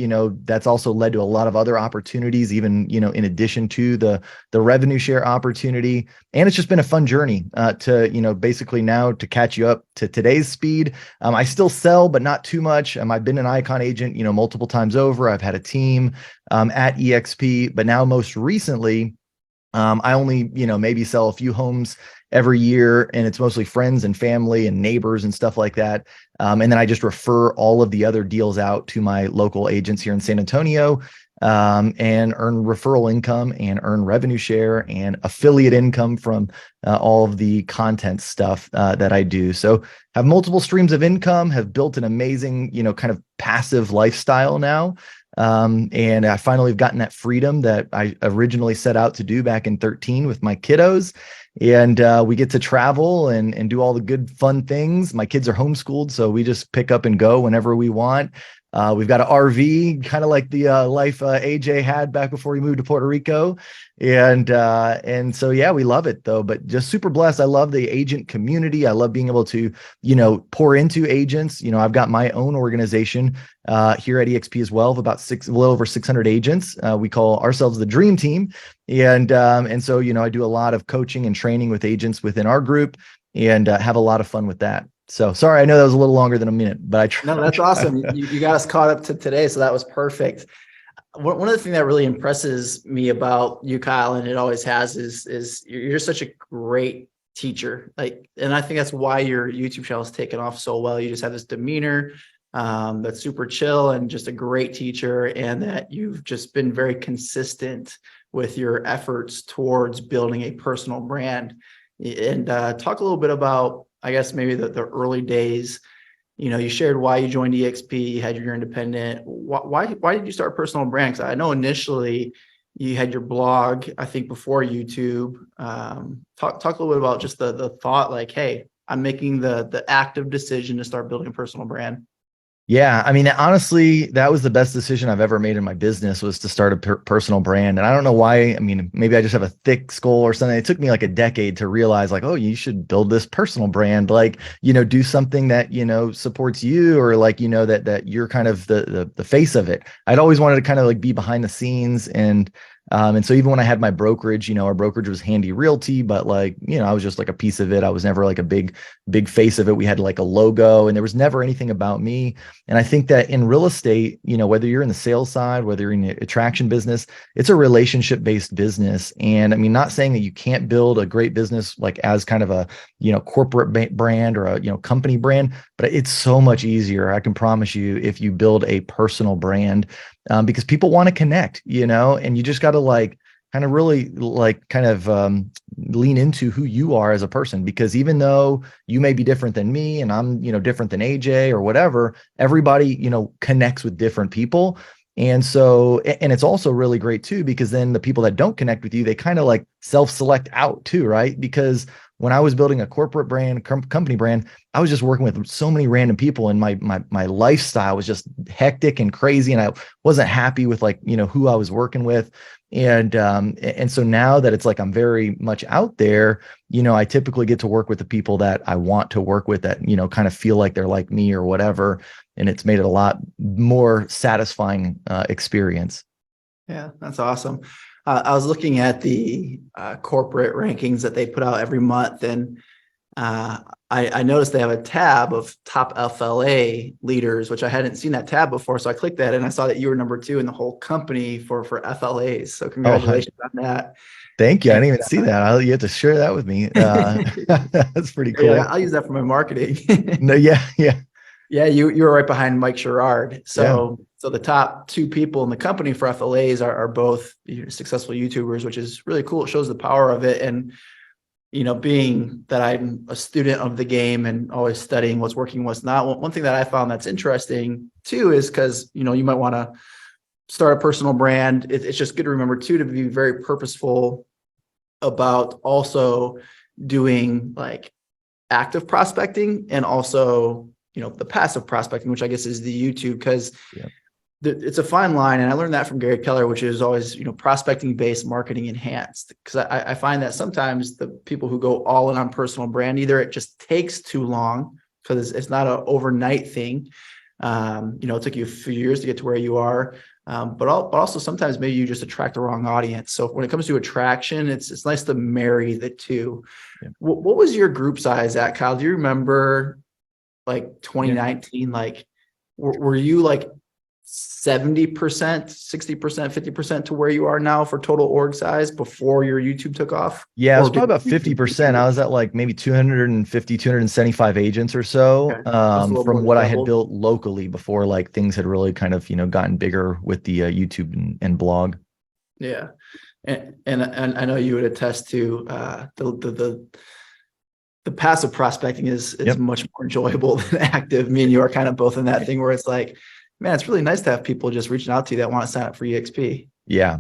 That's also led to a lot of other opportunities, even, in addition to the revenue share opportunity. And it's just been a fun journey to, basically now to catch you up to today's speed. I still sell, but not too much. I've been an Icon agent, multiple times over. I've had a team at EXP, but now most recently, I only, maybe sell a few homes every year, and it's mostly friends and family and neighbors and stuff like that. And then I just refer all of the other deals out to my local agents here in San Antonio, and earn referral income and earn revenue share and affiliate income from all of the content stuff that I do. So have multiple streams of income, have built an amazing, kind of passive lifestyle now. And I finally have gotten that freedom that I originally set out to do back in 13 with my kiddos. And we get to travel and do all the good, fun things. My kids are homeschooled, so we just pick up and go whenever we want. We've got an RV, kind of like the life AJ had back before he moved to Puerto Rico. And so, yeah, we love it though, but just super blessed. I love the agent community. I love being able to, pour into agents. I've got my own organization here at EXP as well of about a little over 600 agents. We call ourselves the Dream Team. And so, I do a lot of coaching and training with agents within our group, and have a lot of fun with that. So sorry, I know that was a little longer than a minute, but I tried. No, that's awesome. You got us caught up to today, so that was perfect. One of the things that really impresses me about you, Kyle, and it always has, is you're such a great teacher. And I think that's why your YouTube channel has taken off so well. You just have this demeanor that's super chill and just a great teacher, and that you've just been very consistent with your efforts towards building a personal brand. And talk a little bit about, I guess, maybe the early days you shared why you joined EXP, you had your independent. Why did you start a personal brand? Because I know initially you had your blog, I think before YouTube. Talk a little bit about just the thought, like, hey, I'm making the active decision to start building a personal brand. Yeah, I mean, honestly, that was the best decision I've ever made in my business, was to start a personal brand. And I don't know why. I mean, maybe I just have a thick skull or something. It took me like a decade to realize, like, oh, you should build this personal brand, like, do something that, supports you, or like, that you're kind of the face of it. I'd always wanted to kind of like be behind the scenes. And so even when I had my brokerage, our brokerage was Handy Realty, but like, I was just like a piece of it. I was never like a big face of it. We had like a logo, and there was never anything about me. And I think that in real estate, whether you're in the sales side, whether you're in the attraction business, it's a relationship-based business. And I mean, not saying that you can't build a great business like as kind of a, corporate brand or a, company brand, but it's so much easier, I can promise you, if you build a personal brand, because people want to connect, and you just got to like kind of really like kind of lean into who you are as a person, because even though you may be different than me and I'm, different than AJ or whatever, everybody, connects with different people. And so, and it's also really great too, because then the people that don't connect with you, they kind of like self-select out too, right? Because when I was building a corporate brand, company brand, I was just working with so many random people, and my lifestyle was just hectic and crazy, and I wasn't happy with like, who I was working with. And so now that it's like I'm very much out there, I typically get to work with the people that I want to work with, that, kind of feel like they're like me or whatever. And it's made it a lot more satisfying experience. Yeah, that's awesome. I was looking at the corporate rankings that they put out every month, and I noticed they have a tab of top FLA leaders, which I hadn't seen that tab before. So I clicked that, and I saw that you were number 2 in the whole company for FLAs. So congratulations on that. Thank you. I didn't even see that. You have to share that with me. That's pretty cool. Yeah, I'll use that for my marketing. No, yeah. Yeah, you were right behind Mike Sherrard. So the top 2 people in the company for FLAs are both successful YouTubers, which is really cool. It shows the power of it. And, being that I'm a student of the game and always studying what's working, what's not. One thing that I found that's interesting too is because, you might want to start a personal brand. It's just good to remember too, to be very purposeful about also doing like active prospecting, and also the passive prospecting, which I guess is the YouTube, because it's a fine line. And I learned that from Gary Keller, which is always, prospecting based, marketing enhanced. Because I find that sometimes the people who go all in on personal brand, either it just takes too long because it's not an overnight thing. It took you a few years to get to where you are. But also sometimes maybe you just attract the wrong audience. So when it comes to attraction, it's nice to marry the two. Yeah. What was your group size at, Kyle? Do you remember like 2019? Like, were you like 70%, 60%, 50% to where you are now for total org size before your YouTube took off? Yeah, it was probably about 50%. I was at like maybe 250, 275 agents or so, from what I had built locally before like things had really kind of, gotten bigger with the YouTube and blog. Yeah. And I know you would attest to the passive prospecting is much more enjoyable than active. Me and you are kind of both in that thing where it's like, man, it's really nice to have people just reaching out to you that want to sign up for EXP. Yeah.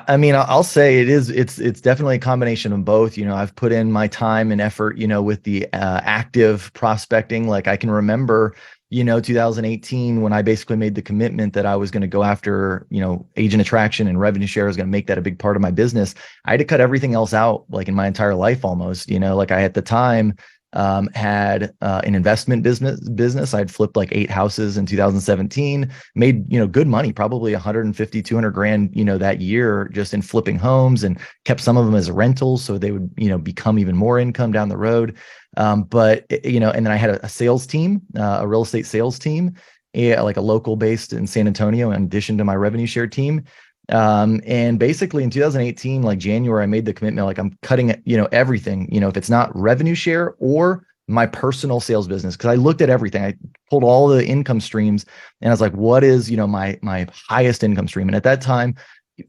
I mean, I'll say it's definitely a combination of both. I've put in my time and effort, with the active prospecting. Like I can remember, 2018, when I basically made the commitment that I was going to go after, agent attraction and revenue share, was going to make that a big part of my business. I had to cut everything else out, like in my entire life almost, like I at the time had an investment business. I'd flipped like 8 houses in 2017, made, good money, probably 150, 200 grand, that year just in flipping homes, and kept some of them as rentals. So they would, become even more income down the road. But and then I had a sales team, a real estate sales team, like a local based in San Antonio, in addition to my revenue share team. And basically in 2018, like January, I made the commitment, like I'm cutting, everything, if it's not revenue share or my personal sales business. Cause I looked at everything. I pulled all the income streams and I was like, what is, my highest income stream? And at that time,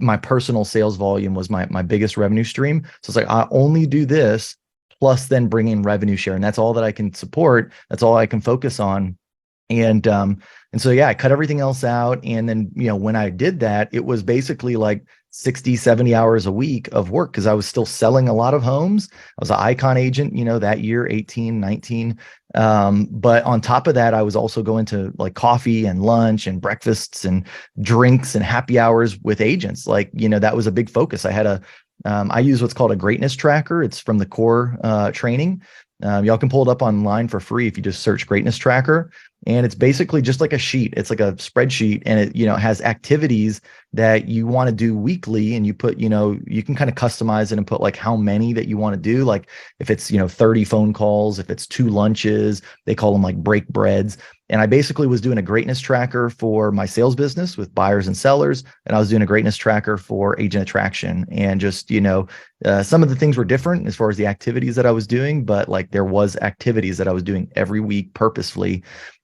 my personal sales volume was my biggest revenue stream. So it's like, I only do this plus then bring in revenue share. And that's all that I can support. That's all I can focus on. And so, yeah, I cut everything else out. And then, when I did that, it was basically like 60, 70 hours a week of work because I was still selling a lot of homes. I was an icon agent, that year, 18, 19. But on top of that, I was also going to like coffee and lunch and breakfasts and drinks and happy hours with agents. Like, that was a big focus. I use what's called a greatness tracker. It's from the core training. Y'all can pull it up online for free if you just search greatness tracker. And it's basically just like a sheet. It's like a spreadsheet, and it, has activities that you want to do weekly, and you put, you can kind of customize it and put like how many that you want to do. Like if it's, 30 phone calls, if it's 2 lunches, they call them like break breads. And I basically was doing a greatness tracker for my sales business with buyers and sellers. And I was doing a greatness tracker for agent attraction. And just, some of the things were different as far as the activities that I was doing, but like there was activities that I was doing every week purposefully.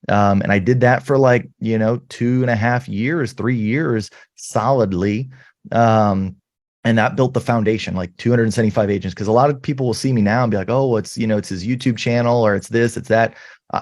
And I did that for like, 2.5 years, 3 years solidly. And that built the foundation, like 275 agents. Cause a lot of people will see me now and be like, oh, it's his YouTube channel, or it's this, it's that.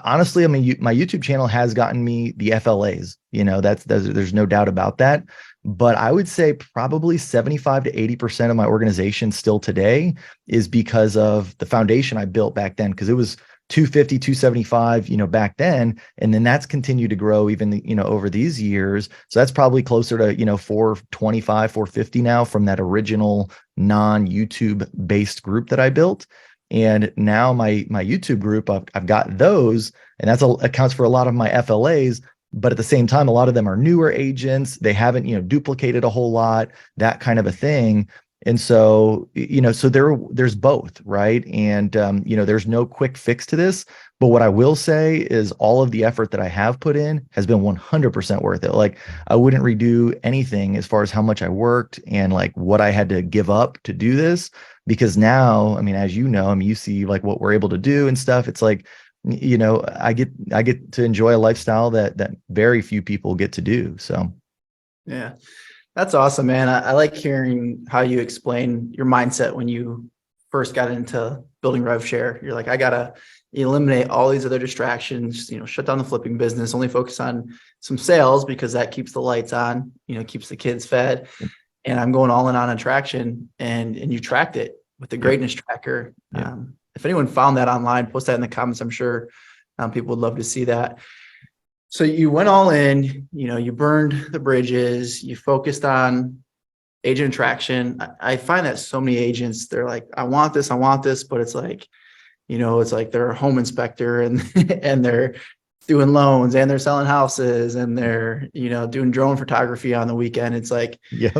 Honestly, I mean, my YouTube channel has gotten me the FLAs, there's no doubt about that. But I would say probably 75 to 80% of my organization still today is because of the foundation I built back then. Cause it was 250, 275, back then. And then that's continued to grow even, over these years. So that's probably closer to, 425, 450 now from that original non-YouTube based group that I built. And now my YouTube group, I've got those, and that's accounts for a lot of my FLAs. But at the same time, a lot of them are newer agents. They haven't, duplicated a whole lot, that kind of a thing. And so, so there's both, right? And, there's no quick fix to this. But what I will say is all of the effort that I have put in has been 100% worth it. Like I wouldn't redo anything as far as how much I worked and like what I had to give up to do this. Because now, I mean, as you see like what we're able to do and stuff. It's like, I get to enjoy a lifestyle that very few people get to do. So, Yeah, that's awesome, man. I like hearing how you explain your mindset when you first got into building RevShare. You're like, I gotta eliminate all these other distractions, shut down the flipping business, only focus on some sales because that keeps the lights on, keeps the kids fed. And I'm going all in on attraction, and you tracked it with the greatness tracker. Yep. If anyone found that online, post that in the comments. I'm sure people would love to see that. So you went all in, you burned the bridges, you focused on agent attraction. I find that so many agents, they're like, I want this, but it's like, it's like they're a home inspector and and they're doing loans and they're selling houses and they're, doing drone photography on the weekend. It's like, yep.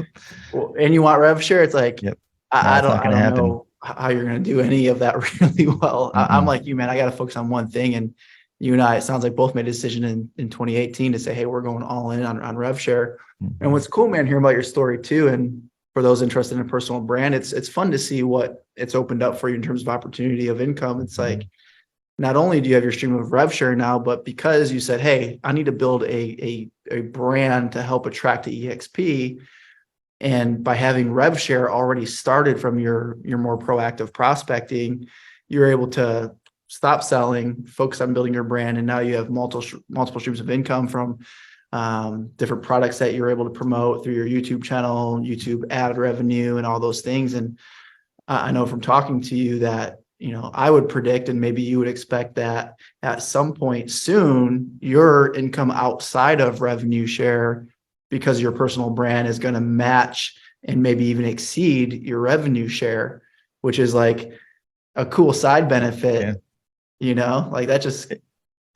And you want RevShare. It's like, Yep. I it's not don't gonna happen. know how you're going to do any of that really well. I'm like you, man, I got to focus on one thing. And you and I, it sounds like both made a decision in 2018 to say, hey, we're going all in on RevShare. And what's cool, man, hearing about your story too. And for those interested in a personal brand, it's fun to see what it's opened up for you in terms of opportunity of income. It's like, not only do you have your stream of RevShare now, but because you said, hey, I need to build a brand to help attract the EXP. And by having RevShare already started from your more proactive prospecting, you're able to stop selling, focus on building your brand. And now you have multiple streams of income from different products that you're able to promote through your YouTube channel, YouTube ad revenue, and all those things. And I know from talking to you that, I would predict, and maybe you would expect that at some point soon, your income outside of revenue share, because your personal brand is going to match and maybe even exceed your revenue share, which is like a cool side benefit, like that just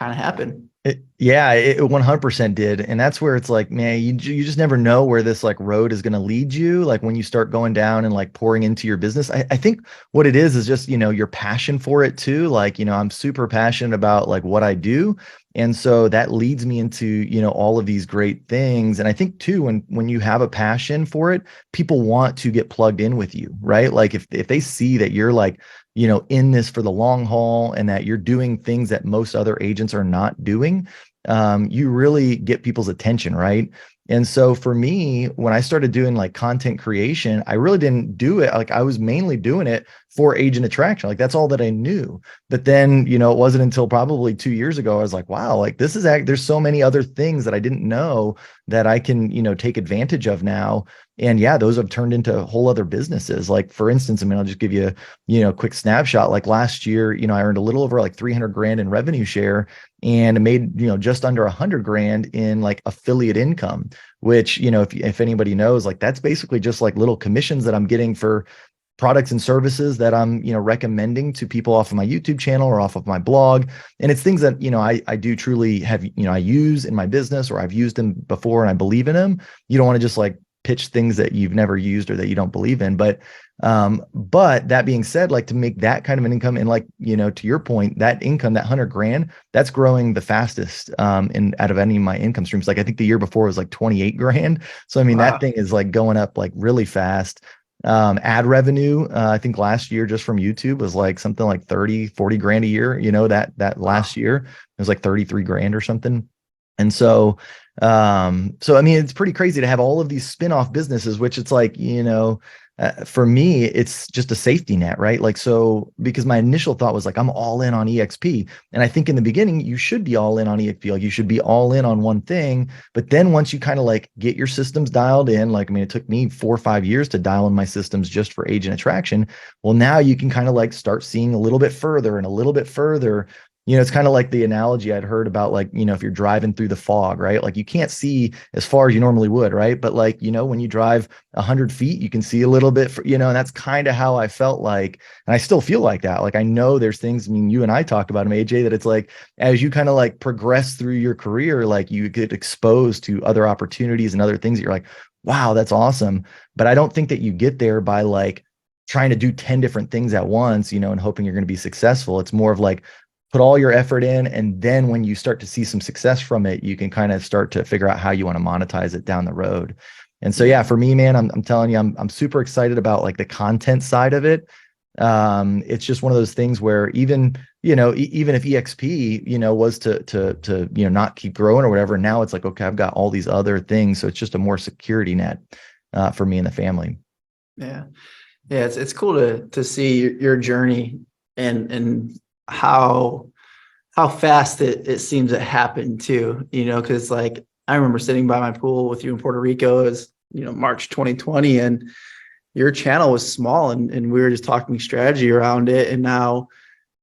kind of happened. It 100% did. And that's where it's like, man, you just never know where this like road is going to lead you. Like when you start going down and like pouring into your business, I think what it is just, your passion for it too. Like, I'm super passionate about like what I do. And so that leads me into, all of these great things. And I think too, when you have a passion for it, people want to get plugged in with you, right? Like if they see that you're like, in this for the long haul and that you're doing things that most other agents are not doing, you really get people's attention, right? And so for me, when I started doing like content creation, I really didn't do it. Like I was mainly doing it for agent attraction. Like that's all that I knew. But then, you know, it wasn't until probably 2 years ago, I was like, wow, like this is, there's so many other things that I didn't know that I can, you know, take advantage of now. And yeah, those have turned into whole other businesses. Like for instance, I mean, I'll just give you, you know, a quick snapshot. Like last year, you know, I earned a little over like 300 grand in revenue share and made, you know, just under 100 grand in like affiliate income, which, you know, if anybody knows, like that's basically just like little commissions that I'm getting for products and services that I'm, you know, recommending to people off of my YouTube channel or off of my blog. And it's things that, you know, I do truly have, you know, I use in my business or I've used them before and I believe in them. You don't want to just like pitch things that you've never used or that you don't believe in. But that being said, like to make that kind of an income and like, you know, to your point, that income, that 100 grand, that's growing the fastest in out of any of my income streams. Like I think the year before was like 28 grand. So I mean, Wow. that thing is like going up like really fast. Ad revenue, I think last year just from YouTube was like something like 30, 40 grand a year, you know, that last year it was like 33 grand or something. And so, I mean, it's pretty crazy to have all of these spin-off businesses, which it's like, you know, for me, it's just a safety net, right? Like, so because my initial thought was like, I'm all in on EXP. And I think in the beginning, you should be all in on EXP. Like you should be all in on one thing. But then once you kind of like get your systems dialed in, like, I mean, it took me 4 or 5 years to dial in my systems just for agent attraction. Well, now you can kind of like start seeing a little bit further and a little bit further. You know, it's kind of like the analogy I'd heard about, like, you know, if you're driving through the fog, right? Like you can't see as far as you normally would, right? But like, you know, when you drive 100 feet, you can see a little bit, you know, and that's kind of how I felt like, and I still feel like that. Like I know there's things, I mean, you and I talked about them, AJ, that it's like, as you kind of like progress through your career, like you get exposed to other opportunities and other things that you're like, wow, that's awesome. But I don't think that you get there by like trying to do 10 different things at once, you know, and hoping you're going to be successful. It's more of like, put all your effort in. And then when you start to see some success from it, you can kind of start to figure out how you want to monetize it down the road. And so, yeah, for me, man, I'm telling you, I'm super excited about like the content side of it. It's just one of those things where even, you know, even if EXP, you know, was to, you know, not keep growing or whatever, now it's like, okay, I've got all these other things. So it's just a more security net for me and the family. Yeah. Yeah. It's cool to see your journey and how fast it seems it happened too, you know, because like I remember sitting by my pool with you in Puerto Rico as, you know, March 2020, and your channel was small and we were just talking strategy around it. And now,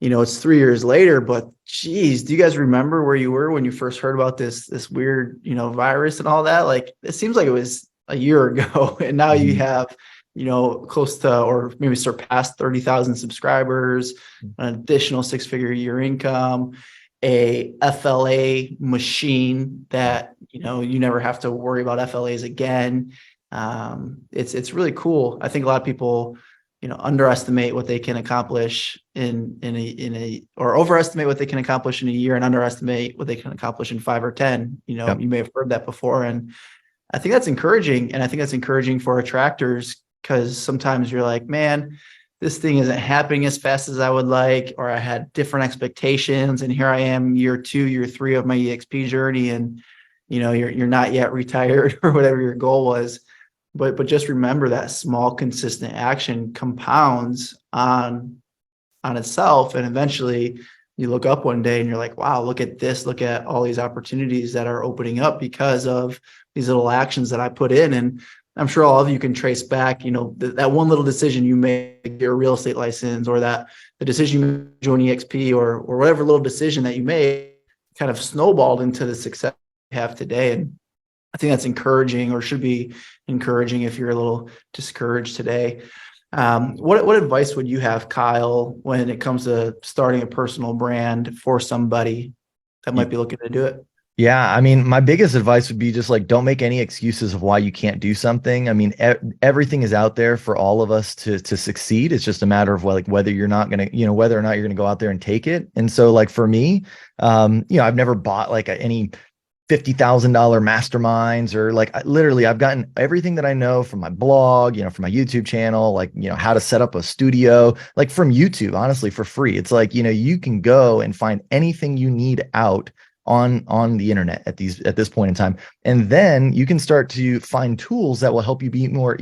you know, it's 3 years later, but geez, do you guys remember where you were when you first heard about this weird, you know, virus and all that? Like, it seems like it was a year ago, and now you have, you know, close to, or maybe surpassed 30,000 subscribers, an additional 6-figure year income, a FLA machine that, you know, you never have to worry about FLAs again. It's really cool. I think a lot of people, you know, underestimate what they can accomplish in a or overestimate what they can accomplish in a year and underestimate what they can accomplish in 5 or 10. You know, You may have heard that before. And I think that's encouraging. And I think that's encouraging for attractors, because sometimes you're like, man, this thing isn't happening as fast as I would like, or I had different expectations. And here I am, year 2, year 3 of my EXP journey. And, you know, you're not yet retired or whatever your goal was. But just remember that small, consistent action compounds on itself. And eventually you look up one day and you're like, wow, look at this. Look at all these opportunities that are opening up because of these little actions that I put in. And I'm sure all of you can trace back, you know, that one little decision you made, your real estate license, or the decision you made to join EXP, or whatever little decision that you made kind of snowballed into the success you have today. And I think that's encouraging, or should be encouraging if you're a little discouraged today. What advice would you have, Kyle, when it comes to starting a personal brand for somebody that might be looking to do it? Yeah, I mean, my biggest advice would be just like, don't make any excuses of why you can't do something. I mean, everything is out there for all of us to succeed. It's just a matter of like whether you're not going to, you know, whether or not you're going to go out there and take it. And so like for me, you know, I've never bought like any $50,000 masterminds, or like literally I've gotten everything that I know from my blog, you know, from my YouTube channel, like, you know, how to set up a studio, like from YouTube, honestly, for free. It's like, you know, you can go and find anything you need out on the internet at this point in time. And then you can start to find tools that will help you be more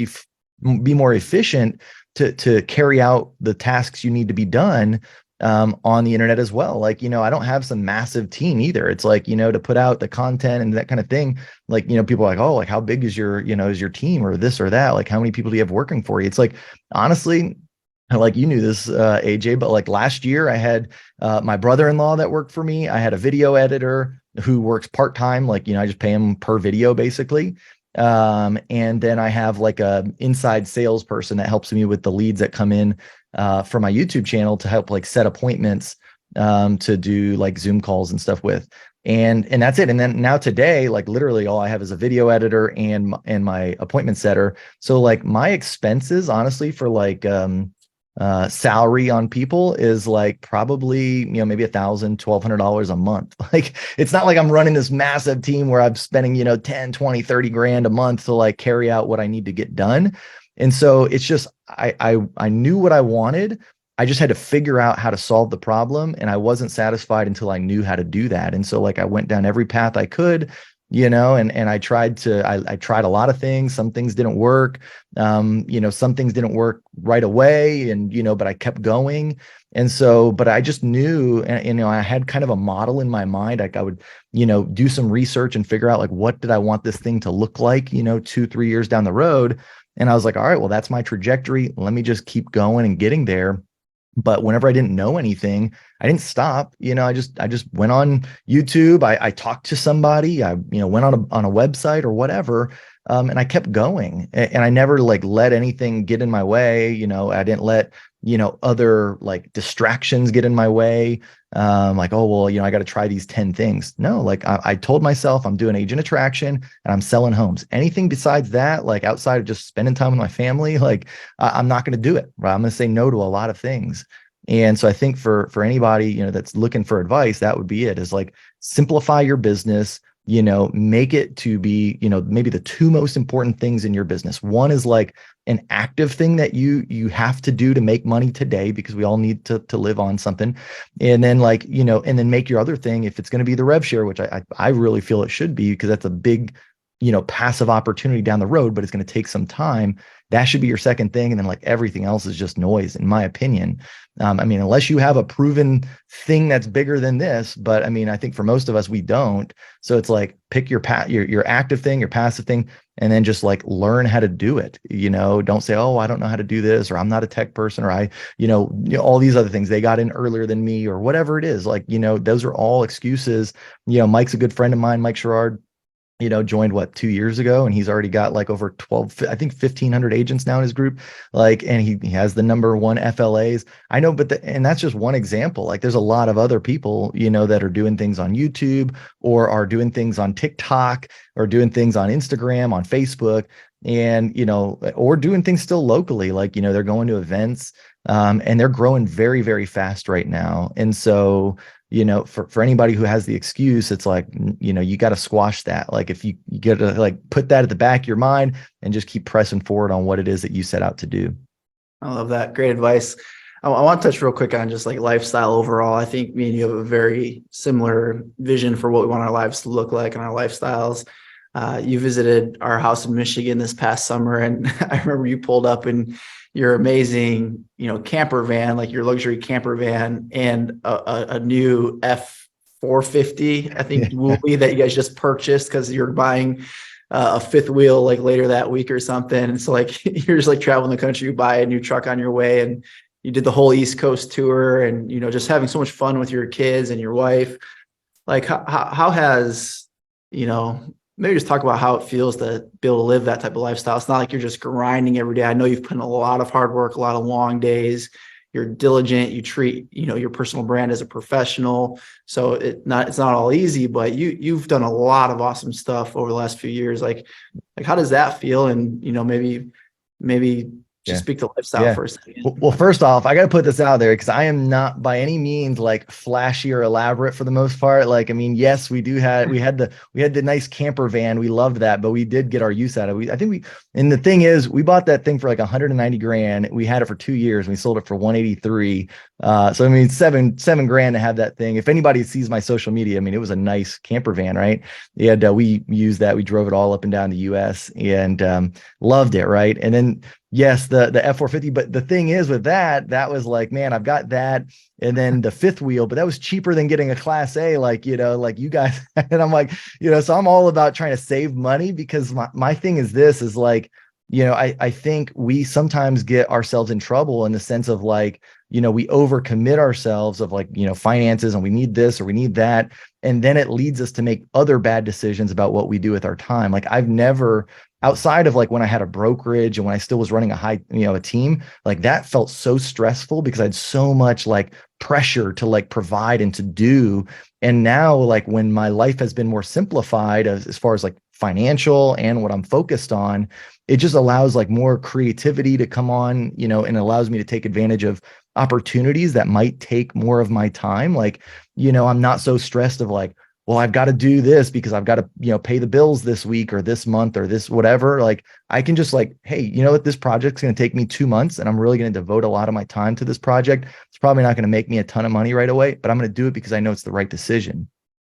efficient to carry out the tasks you need to be done on the internet as well. Like, I don't have some massive team either. It's like, to put out the content and that kind of thing. Like, people are like, oh, like how big is your team or this or that? Like, how many people do you have working for you? It's like, honestly, like you knew this, AJ, but like last year I had my brother-in-law that worked for me. I had a video editor who works part-time. Like, I just pay him per video basically. And then I have like a inside salesperson that helps me with the leads that come in for my YouTube channel to help like set appointments to do like Zoom calls and stuff with. And that's it. And then now today, like literally all I have is a video editor and my appointment setter. So like my expenses, honestly, for like salary on people is like probably, maybe $1,000-$1,200 a month. Like, it's not like I'm running this massive team where I'm spending, 10, 20, 30 grand a month to like carry out what I need to get done. And so it's just, I knew what I wanted. I just had to figure out how to solve the problem. And I wasn't satisfied until I knew how to do that. And so like, I went down every path I could, and I tried I tried a lot of things. Some things didn't work. Some things didn't work right away. And, but I kept going. And so, but I just knew, and, I had kind of a model in my mind. Like I would, do some research and figure out like, what did I want this thing to look like, 2-3 years down the road. And I was like, all right, well, that's my trajectory. Let me just keep going and getting there. But whenever I didn't know anything, I didn't stop. I just went on YouTube. I talked to somebody. I went on a website or whatever, and I kept going. And I never like let anything get in my way. I didn't let other like distractions get in my way. Like, oh well, I got to try these 10 things. No, like I told myself I'm doing agent attraction and I'm selling homes. Anything besides that, like outside of just spending time with my family, like I'm not going to do it. Right? I'm going to say no to a lot of things. And so I think for anybody, that's looking for advice, that would be it, is like simplify your business, make it to be, maybe the two most important things in your business. One is like an active thing that you have to do to make money today, because we all need to live on something. And then like, and then make your other thing, if it's going to be the rev share, which I really feel it should be, because that's a big, passive opportunity down the road, but it's going to take some time. That should be your second thing. And then like everything else is just noise, in my opinion. Unless you have a proven thing that's bigger than this, but I think for most of us, we don't. So it's like, pick your active thing, your passive thing, and then just like learn how to do it. Don't say, oh, I don't know how to do this, or I'm not a tech person, or I, all these other things, they got in earlier than me, or whatever it is. Like, those are all excuses. Mike's a good friend of mine, Mike Sherrard, joined 2 years ago, and he's already got like over 12, I think 1,500 agents now in his group. Like, and he has the #1 FLAs. I know, but and that's just one example. Like, there's a lot of other people, that are doing things on YouTube, or are doing things on TikTok, or doing things on Instagram, on Facebook, and, or doing things still locally. Like, they're going to events, and they're growing very, very fast right now. And so, for anybody who has the excuse, it's like, you got to squash that. Like, if you get to like put that at the back of your mind and just keep pressing forward on what it is that you set out to do. I love that. Great advice. I want to touch real quick on just like lifestyle overall. I think me and you have a very similar vision for what we want our lives to look like and our lifestyles. You visited our house in Michigan this past summer, and I remember you pulled up in your amazing, camper van, like your luxury camper van, and a new F450, I think, Wooly that you guys just purchased because you're buying a fifth wheel like later that week or something. And so like you're just like traveling the country, you buy a new truck on your way, and you did the whole East Coast tour, and just having so much fun with your kids and your wife. Like how has, maybe just talk about how it feels to be able to live that type of lifestyle. It's not like you're just grinding every day. I know you've put in a lot of hard work, a lot of long days. You're diligent. You treat, your personal brand as a professional. So it's not all easy, but you've done a lot of awesome stuff over the last few years. Like how does that feel? And, maybe just Yeah. speak to lifestyle Yeah. for a second. Well, first off, I got to put this out there because I am not by any means like flashy or elaborate for the most part. Like, I mean, yes, we had the nice camper van. We loved that, but we did get our use out of it. And the thing is, we bought that thing for like 190 grand. We had it for 2 years and we sold it for 183. So I mean, seven grand to have that thing. If anybody sees my social media, I mean, it was a nice camper van, right? We used that. We drove it all up and down the US and loved it, right? And then yes, the F450. But the thing is with that was like, man, I've got that. And then the fifth wheel, but that was cheaper than getting a Class A, like, like you guys. And I'm like, so I'm all about trying to save money because my thing is like, I think we sometimes get ourselves in trouble in the sense of like, we overcommit ourselves of like, finances and we need this or we need that. And then it leads us to make other bad decisions about what we do with our time. Like I've never, outside of like when I had a brokerage and when I still was running a team, like that felt so stressful because I had so much like pressure to like provide and to do. And now like when my life has been more simplified as far as like financial and what I'm focused on, it just allows like more creativity to come on, and allows me to take advantage of opportunities that might take more of my time. Like, I'm not so stressed of like, well, I've got to do this because I've got to, pay the bills this week or this month or this whatever. Like I can just like, hey, you know what? This project's going to take me 2 months and I'm really going to devote a lot of my time to this project. It's probably not going to make me a ton of money right away, but I'm going to do it because I know it's the right decision.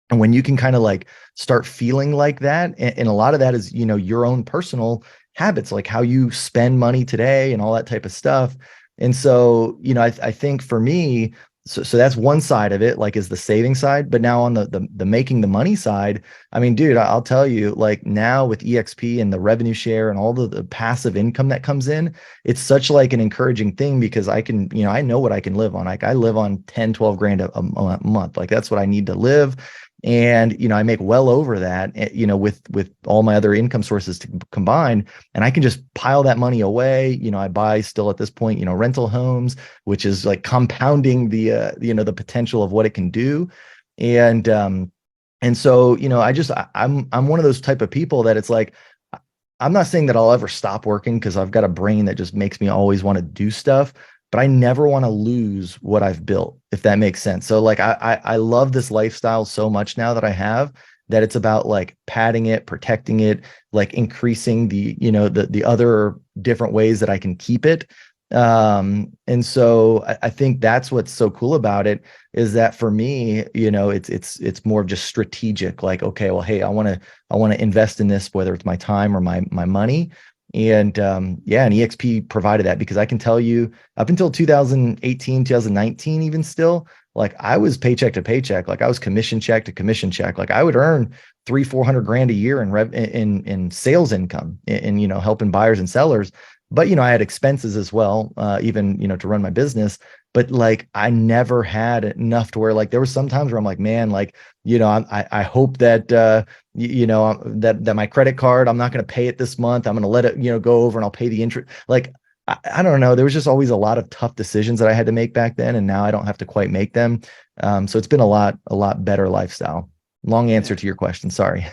And when you can kind of like start feeling like that, and a lot of that is, your own personal habits, like how you spend money today and all that type of stuff. And so, I think for me, so that's one side of it, like is the saving side. But now on the making the money side, I mean, dude, I'll tell you, like now with EXP and the revenue share and all the passive income that comes in, it's such like an encouraging thing because I can, I know what I can live on. Like I live on 10, 12 grand a month. Like that's what I need to live. And, I make well over that, with all my other income sources to combine, and I can just pile that money away. I buy still at this point, rental homes, which is like compounding the potential of what it can do. And so, I'm one of those type of people that it's like, I'm not saying that I'll ever stop working because I've got a brain that just makes me always want to do stuff, but I never want to lose what I've built, if that makes sense. So like, I love this lifestyle so much now that I have that it's about like padding it, protecting it, like increasing the other different ways that I can keep it. And so I think that's what's so cool about it is that for me, it's more of just strategic, like, okay, well, hey, I want to invest in this, whether it's my time or my money. And and EXP provided that because I can tell you up until 2018, 2019, even still, like I was paycheck to paycheck, like I was commission check to commission check. Like I would earn 300-400 grand a year in sales income in helping buyers and sellers. But I had expenses as well, even to run my business. But like I never had enough to where like there was some times where I'm like, man, like I hope that that my credit card, I'm not going to pay it this month. I'm going to let it go over and I'll pay the interest. Like I don't know. There was just always a lot of tough decisions that I had to make back then, and now I don't have to quite make them. So it's been a lot better lifestyle. Long answer to your question. Sorry.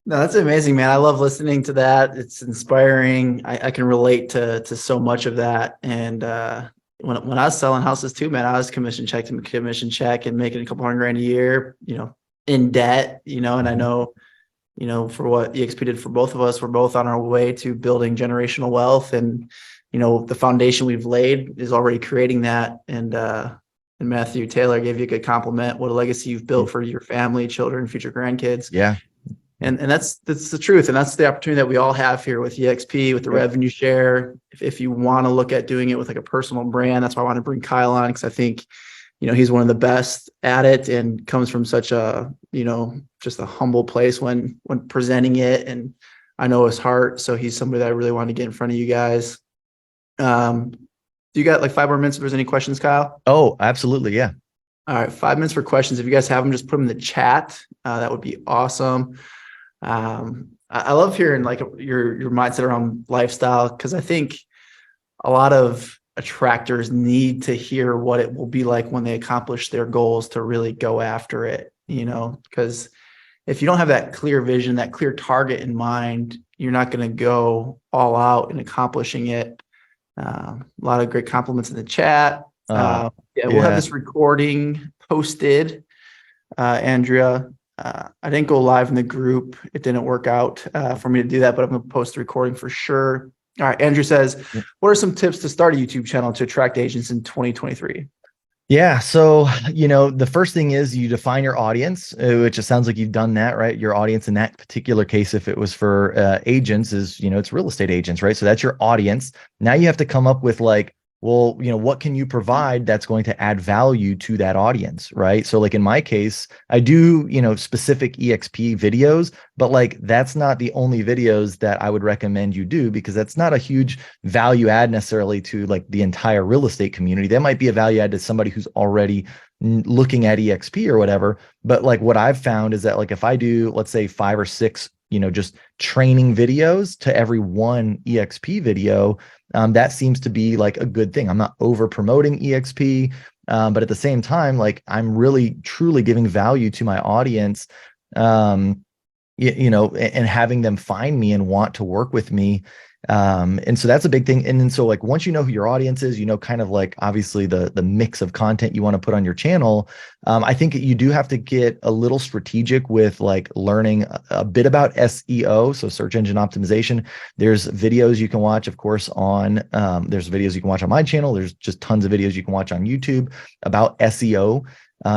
No, that's amazing, man. I love listening to that. It's inspiring. I can relate to so much of that. And when I was selling houses too, man, I was commission check to commission check and making a couple $100 grand a year, in debt, and I know, for what EXP did for both of us, we're both on our way to building generational wealth, and, the foundation we've laid is already creating that. And Matthew Taylor gave you a good compliment. What a legacy you've built for your family, children, future grandkids. Yeah. And that's the truth. And that's the opportunity that we all have here with EXP, with the revenue share. If you want to look at doing it with like a personal brand, that's why I want to bring Kyle on, because I think, he's one of the best at it and comes from such a, just a humble place when presenting it. And I know his heart. So he's somebody that I really want to get in front of you guys. Do you got like 5 more minutes if there's any questions, Kyle? Oh, absolutely. Yeah. All right. 5 minutes for questions. If you guys have them, just put them in the chat. That would be awesome. I love hearing like your mindset around lifestyle, because I think a lot of attractors need to hear what it will be like when they accomplish their goals to really go after it, because if you don't have that clear vision, that clear target in mind, you're not going to go all out in accomplishing it. A lot of great compliments in the chat. Yeah, we'll have yeah. this recording posted. Andrea, I didn't go live in the group. It didn't work out for me to do that, but I'm going to post the recording for sure. All right. Andrew says, what are some tips to start a YouTube channel to attract agents in 2023? Yeah. So, the first thing is you define your audience, which it sounds like you've done that, right? Your audience in that particular case, if it was for agents, is, it's real estate agents, right? So that's your audience. Now you have to come up with like, well, what can you provide that's going to add value to that audience, right? So like in my case, I do, specific EXP videos, but like that's not the only videos that I would recommend you do, because that's not a huge value add necessarily to like the entire real estate community. That might be a value add to somebody who's already looking at EXP or whatever. But like what I've found is that like if I do, let's say 5 or 6, just training videos to every one EXP video, that seems to be like a good thing. I'm not over promoting EXP, but at the same time, like I'm really truly giving value to my audience, and having them find me and want to work with me. And so that's a big thing. And then so like once you know who your audience is, kind of like obviously the mix of content you want to put on your channel. I think you do have to get a little strategic with like learning a bit about SEO, so search engine optimization. There's videos you can watch, of course, there's videos you can watch on my channel. There's just tons of videos you can watch on YouTube about SEO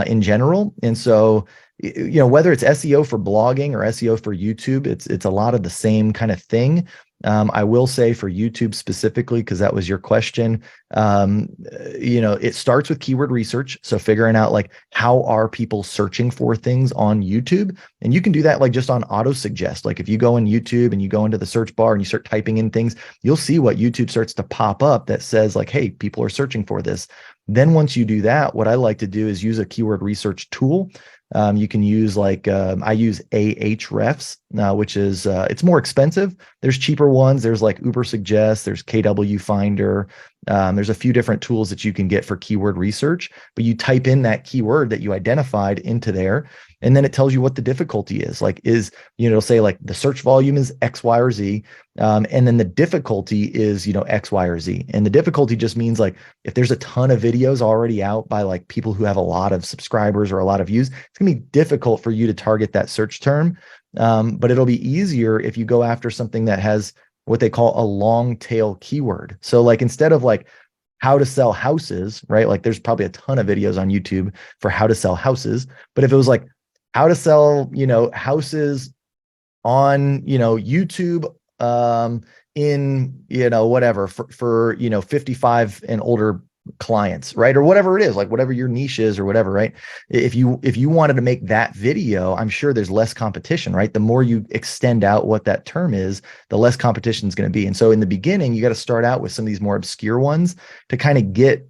in general. And so whether it's SEO for blogging or SEO for YouTube, it's a lot of the same kind of thing. I will say for YouTube specifically, because that was your question, it starts with keyword research. So figuring out like, how are people searching for things on YouTube? And you can do that like just on auto suggest. Like if you go in YouTube and you go into the search bar and you start typing in things, you'll see what YouTube starts to pop up that says like, hey, people are searching for this. Then once you do that, what I like to do is use a keyword research tool. You can use like, I use Ahrefs now, which is, it's more expensive. There's cheaper ones. There's like Uber Suggest, there's KW Finder. There's a few different tools that you can get for keyword research, but you type in that keyword that you identified into there, and then it tells you what the difficulty is. Like it'll say like the search volume is X, Y, or Z. And then the difficulty is, X, Y, or Z. And the difficulty just means like, if there's a ton of videos already out by like people who have a lot of subscribers or a lot of views, it's gonna be difficult for you to target that search term. But it'll be easier if you go after something that has what they call a long tail keyword. So like, instead of like how to sell houses, right? Like there's probably a ton of videos on YouTube for how to sell houses. But if it was like how to sell, houses on, YouTube, in, whatever for 55 and older clients, right? Or whatever it is, like whatever your niche is or whatever, right? If you wanted to make that video, I'm sure there's less competition, right? The more you extend out what that term is, the less competition is going to be. And so in the beginning, you got to start out with some of these more obscure ones to kind of get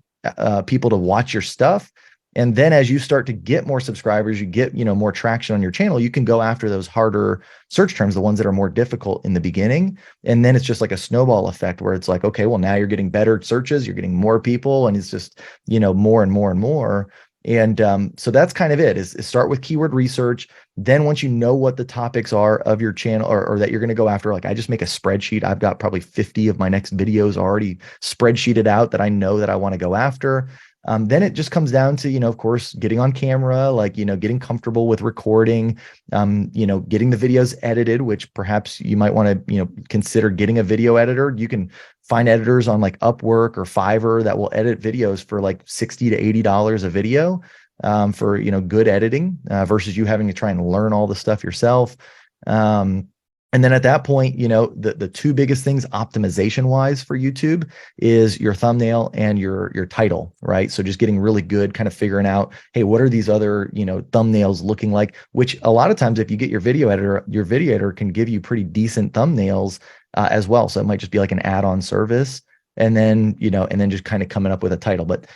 people to watch your stuff. And then as you start to get more subscribers, you get, more traction on your channel, you can go after those harder search terms, the ones that are more difficult in the beginning. And then it's just like a snowball effect where it's like, okay, well, now you're getting better searches, you're getting more people, and it's just, more and more and more. And so that's kind of it, is start with keyword research. Then once you know what the topics are of your channel or that you're going to go after, like I just make a spreadsheet. I've got probably 50 of my next videos already spreadsheeted out that I know that I want to go after. Then it just comes down to, of course, getting on camera, like, getting comfortable with recording, getting the videos edited, which perhaps you might want to, consider getting a video editor. You can find editors on like Upwork or Fiverr that will edit videos for like $60 to $80 a video, for, good editing, versus you having to try and learn all the stuff yourself. And then at that point, the two biggest things optimization wise for YouTube is your thumbnail and your title, right? So just getting really good, kind of figuring out, hey, what are these other, thumbnails looking like? Which a lot of times, if you get your video editor can give you pretty decent thumbnails as well. So it might just be like an add-on service, and then, and then just kind of coming up with a title. But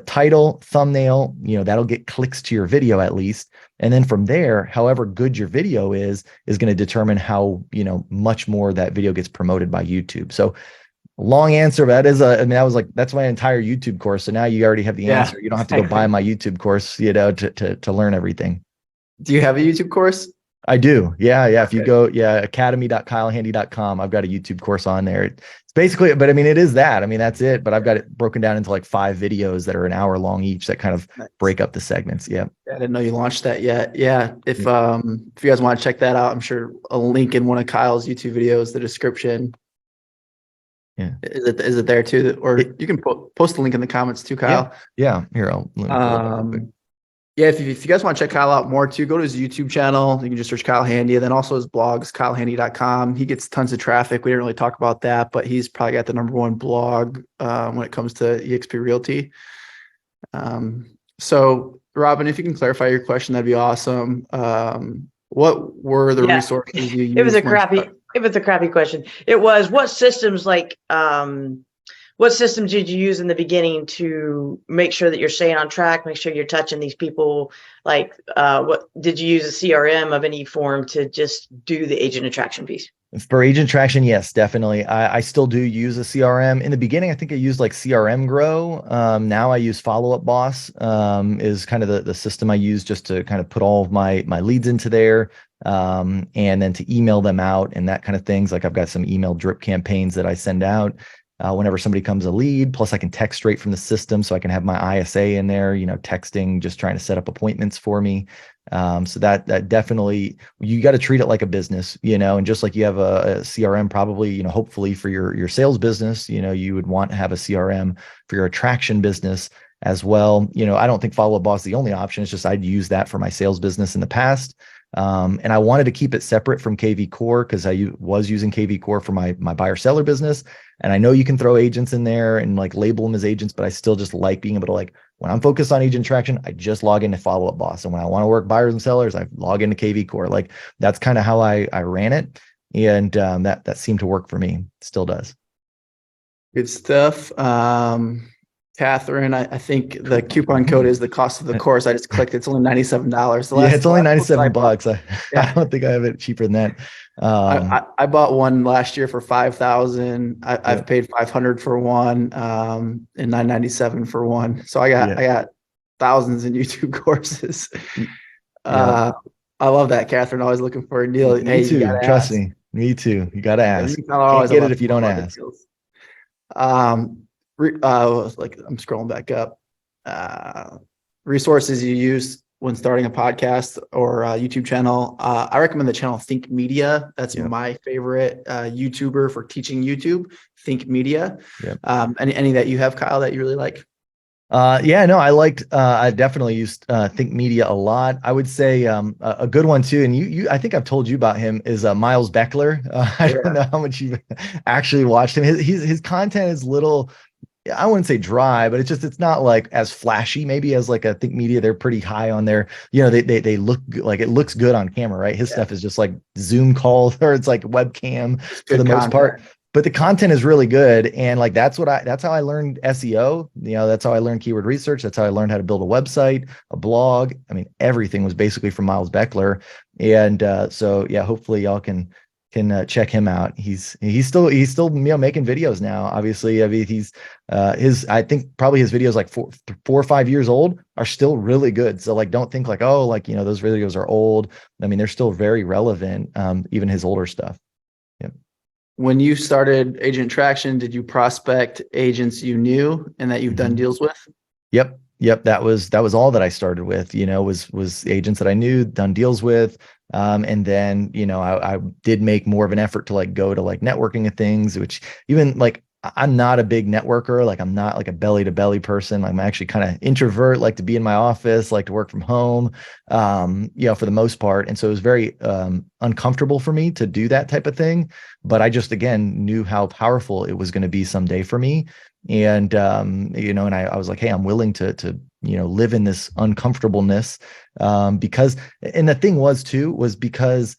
title, thumbnail, that'll get clicks to your video at least. And then from there, however good your video is going to determine how, much more that video gets promoted by YouTube. So long answer, that is that's my entire YouTube course. So now you already have the answer. You don't have to go buy my YouTube course, to learn everything. Do you have a YouTube course? I do. Yeah. If you go, academy.kylehandy.com, I've got a YouTube course on there. It's basically, but I mean, it is that. I mean, that's it. But I've got it broken down into like 5 videos that are an hour long each that kind of Nice. break up the segments. Yeah. I didn't know you launched that yet. Yeah. If you guys want to check that out, I'm sure a link in one of Kyle's YouTube videos, the description. Yeah. Is it there too? Or you can post the link in the comments too, Kyle. Yeah. Here, let me pull it up real quick. Yeah, if you guys want to check Kyle out more too, go to his YouTube channel. You can just search Kyle Handy, and then also his blogs, kylehandy.com. He gets tons of traffic. We didn't really talk about that, but he's probably got the #1 blog when it comes to eXp Realty. So Robin, if you can clarify your question, that'd be awesome. What were the resources you used? It was a crappy question. It was, what systems what systems did you use in the beginning to make sure that you're staying on track, make sure you're touching these people? Like, what did you use a CRM of any form to just do the agent attraction piece? For agent attraction, yes, definitely. I still do use a CRM. In the beginning, I think I used like CRM Grow. Now I use Follow Up Boss, is kind of the system I use just to kind of put all of my leads into there, and then to email them out and that kind of things. Like I've got some email drip campaigns that I send out whenever somebody comes a lead. Plus I can text straight from the system, so I can have my ISA in there, texting, just trying to set up appointments for me. So that definitely, you got to treat it like a business, and just like you have a CRM, probably, hopefully for your sales business, you would want to have a CRM for your attraction business as well. I don't think Follow Up Boss is the only option. It's just, I'd use that for my sales business in the past. And I wanted to keep it separate from KV Core because I was using KV Core for my buyer seller business. And I know you can throw agents in there and like label them as agents, but I still just like being able to, like, when I'm focused on agent traction, I just log into Follow Up Boss. And when I want to work buyers and sellers, I log into KV Core. Like, that's kind of how I ran it. And that seemed to work for me. Still does. Good stuff. Catherine, I think the coupon code is the cost of the course. I just clicked. It's only $97. Yeah, it's only $97. I don't think I have it cheaper than that. I bought one last year for $5,000. I've paid $500 for one, and $997 for one. So I got thousands in YouTube courses. I love that, Catherine. Always looking for a deal. Me too. Trust me. Me too. You got to ask. Can't get it if you don't ask. Like, I'm scrolling back up. Resources you use when starting a podcast or a YouTube channel. I recommend the channel Think Media. That's my favorite YouTuber for teaching YouTube. Think Media. Any that you have, Kyle, that you really like? I definitely used Think Media a lot. I would say a good one too, and I think I've told you about him, is Miles Beckler. I don't know how much you've actually watched him. His content is little, I wouldn't say dry, but it's not like as flashy maybe as like a Think Media. They're pretty high on their, they look like, it looks good on camera, right? His stuff is just like Zoom calls, or it's like webcam for the most part. But the content is really good. And like, that's how I learned SEO. That's how I learned keyword research. That's how I learned how to build a website, a blog. I mean, everything was basically from Miles Beckler. And so hopefully y'all can check him out. He's still making videos now. Obviously, I mean, I think probably his videos, like 4 or 5 years old, are still really good. So like, don't think like, those videos are old. I mean, they're still very relevant. Even his older stuff. When you started Agent Traction, did you prospect agents you knew and that you've done deals with? Yep. That was all that I started with, was agents that I knew, done deals with. And then, I did make more of an effort to like go to like networking and things, which even like, I'm not a big networker. Like, I'm not like a belly to belly person. I'm actually kind of introvert, like to be in my office, like to work from home, for the most part. And so it was very uncomfortable for me to do that type of thing. But I just, again, knew how powerful it was going to be someday for me. And, and I was like, hey, I'm willing to live in this uncomfortableness, because, and the thing was because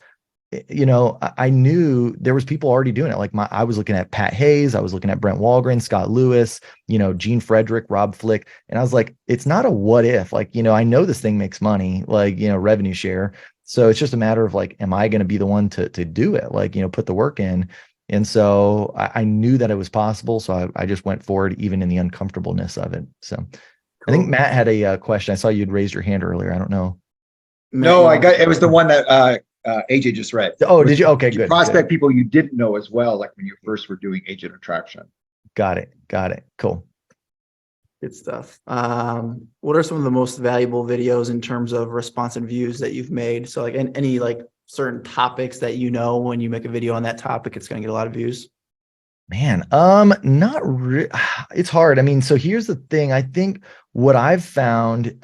I knew there was people already doing it. Like I was looking at Pat Hayes, I was looking at Brent Walgren, Scott Lewis, Gene Frederick, Rob Flick. And I was like, it's not a what if, like, I know this thing makes money, like, revenue share. So it's just a matter of like, am I going to be the one to do it? Like, put the work in. And so I knew that it was possible. So I just went forward even in the uncomfortableness of it. So cool. I think Matt had a question. I saw you'd raised your hand earlier. I don't know. No, it was the one that AJ just read. Oh, did you? Okay, good. Prospect Good. people you didn't know as well, like when you first were doing agent attraction. Got it. Got it. Cool. Good stuff. What are some of the most valuable videos in terms of response and views that you've made? So like any like certain topics that you know when you make a video on that topic, it's going to get a lot of views. Man, not it's hard. I mean, so here's the thing. I think what I've found,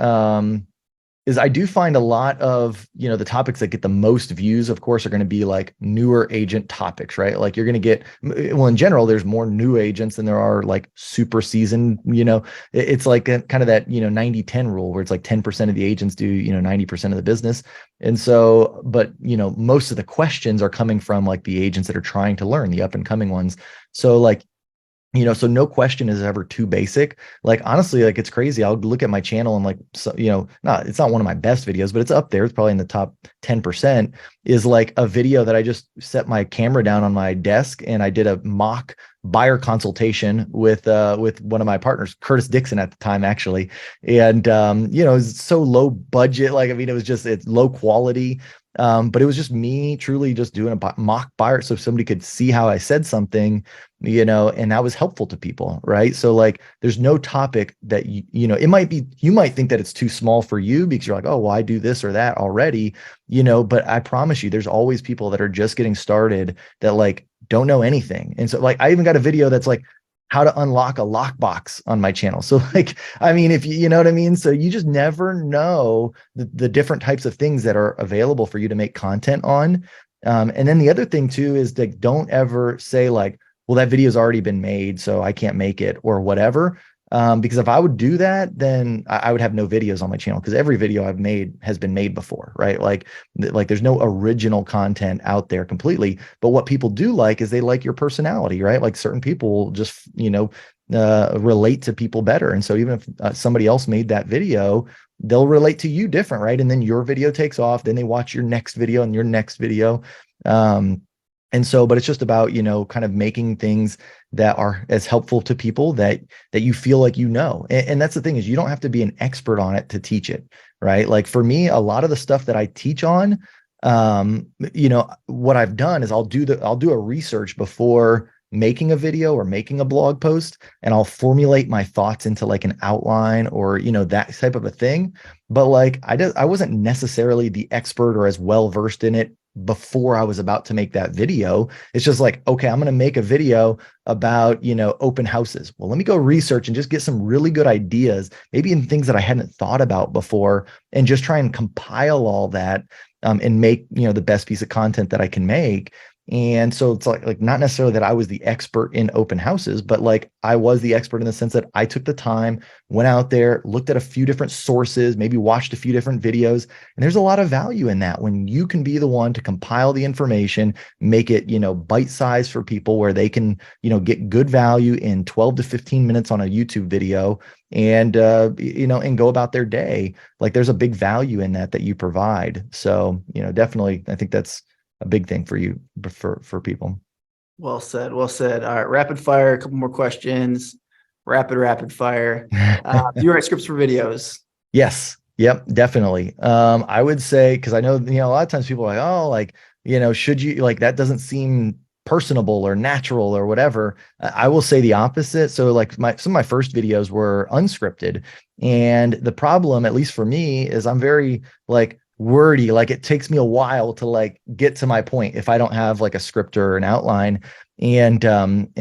is I do find a lot of, the topics that get the most views, of course, are going to be like newer agent topics, right? Like you're going to get, well, in general, there's more new agents than there are like super seasoned, it's like kind of that, 90-10 rule where it's like 10% of the agents do, 90% of the business. And so, but, most of the questions are coming from like the agents that are trying to learn, the up and coming ones. So like, so no question is ever too basic. Like, honestly, like it's crazy. I'll look at my channel and like, so, it's not one of my best videos, but it's up there. It's probably in the top 10%, is like a video that I just set my camera down on my desk and I did a mock buyer consultation with one of my partners, Curtis Dixon at the time, actually. And, it's so low budget. Like, I mean, it's low quality. But it was just me truly just doing a mock buyer. So somebody could see how I said something, and that was helpful to people. Right. So like, there's no topic that, it might be, you might think that it's too small for you because you're like, oh, well, I do this or that already, but I promise you, there's always people that are just getting started that like don't know anything. And so like, I even got a video that's like, how to unlock a lockbox on my channel. So like, I mean, if you know what I mean? So you just never know the different types of things that are available for you to make content on. And then the other thing too, is that don't ever say like, well, that video's already been made, so I can't make it or whatever. Because if I would do that, then I would have no videos on my channel, because every video I've made has been made before, right? Like there's no original content out there completely. But what people do like is they like your personality, right? Like certain people will just, relate to people better. And so even if somebody else made that video, they'll relate to you different, right? And then your video takes off, then they watch your next video and your next video. And so, but it's just about, kind of making things that are as helpful to people that you feel like, and that's the thing, is you don't have to be an expert on it to teach it, right? Like for me, a lot of the stuff that I teach on, what I've done is I'll do a research before making a video or making a blog post, and I'll formulate my thoughts into like an outline or, that type of a thing. But like, I wasn't necessarily the expert or as well versed in it before I was about to make that video. It's just like, okay, I'm going to make a video about, open houses. Well, let me go research and just get some really good ideas, maybe in things that I hadn't thought about before, and just try and compile all that, and make, the best piece of content that I can make. And so it's like not necessarily that I was the expert in open houses, but like I was the expert in the sense that I took the time, went out there, looked at a few different sources, maybe watched a few different videos. And there's a lot of value in that when you can be the one to compile the information, make it, bite-sized for people where they can, get good value in 12 to 15 minutes on a YouTube video, and, and go about their day. Like there's a big value in that you provide. So, definitely, I think that's a big thing for you, for people. Well said. Well said. All right. Rapid fire. A couple more questions. Rapid fire. Do you write scripts for videos? Yes. Yep. Definitely. I would say, because I know, a lot of times people are like, oh, like, should you, like, that doesn't seem personable or natural or whatever. I will say the opposite. So like some of my first videos were unscripted. And the problem, at least for me, is I'm very like wordy. Like it takes me a while to like get to my point if I don't have like a script or an outline. And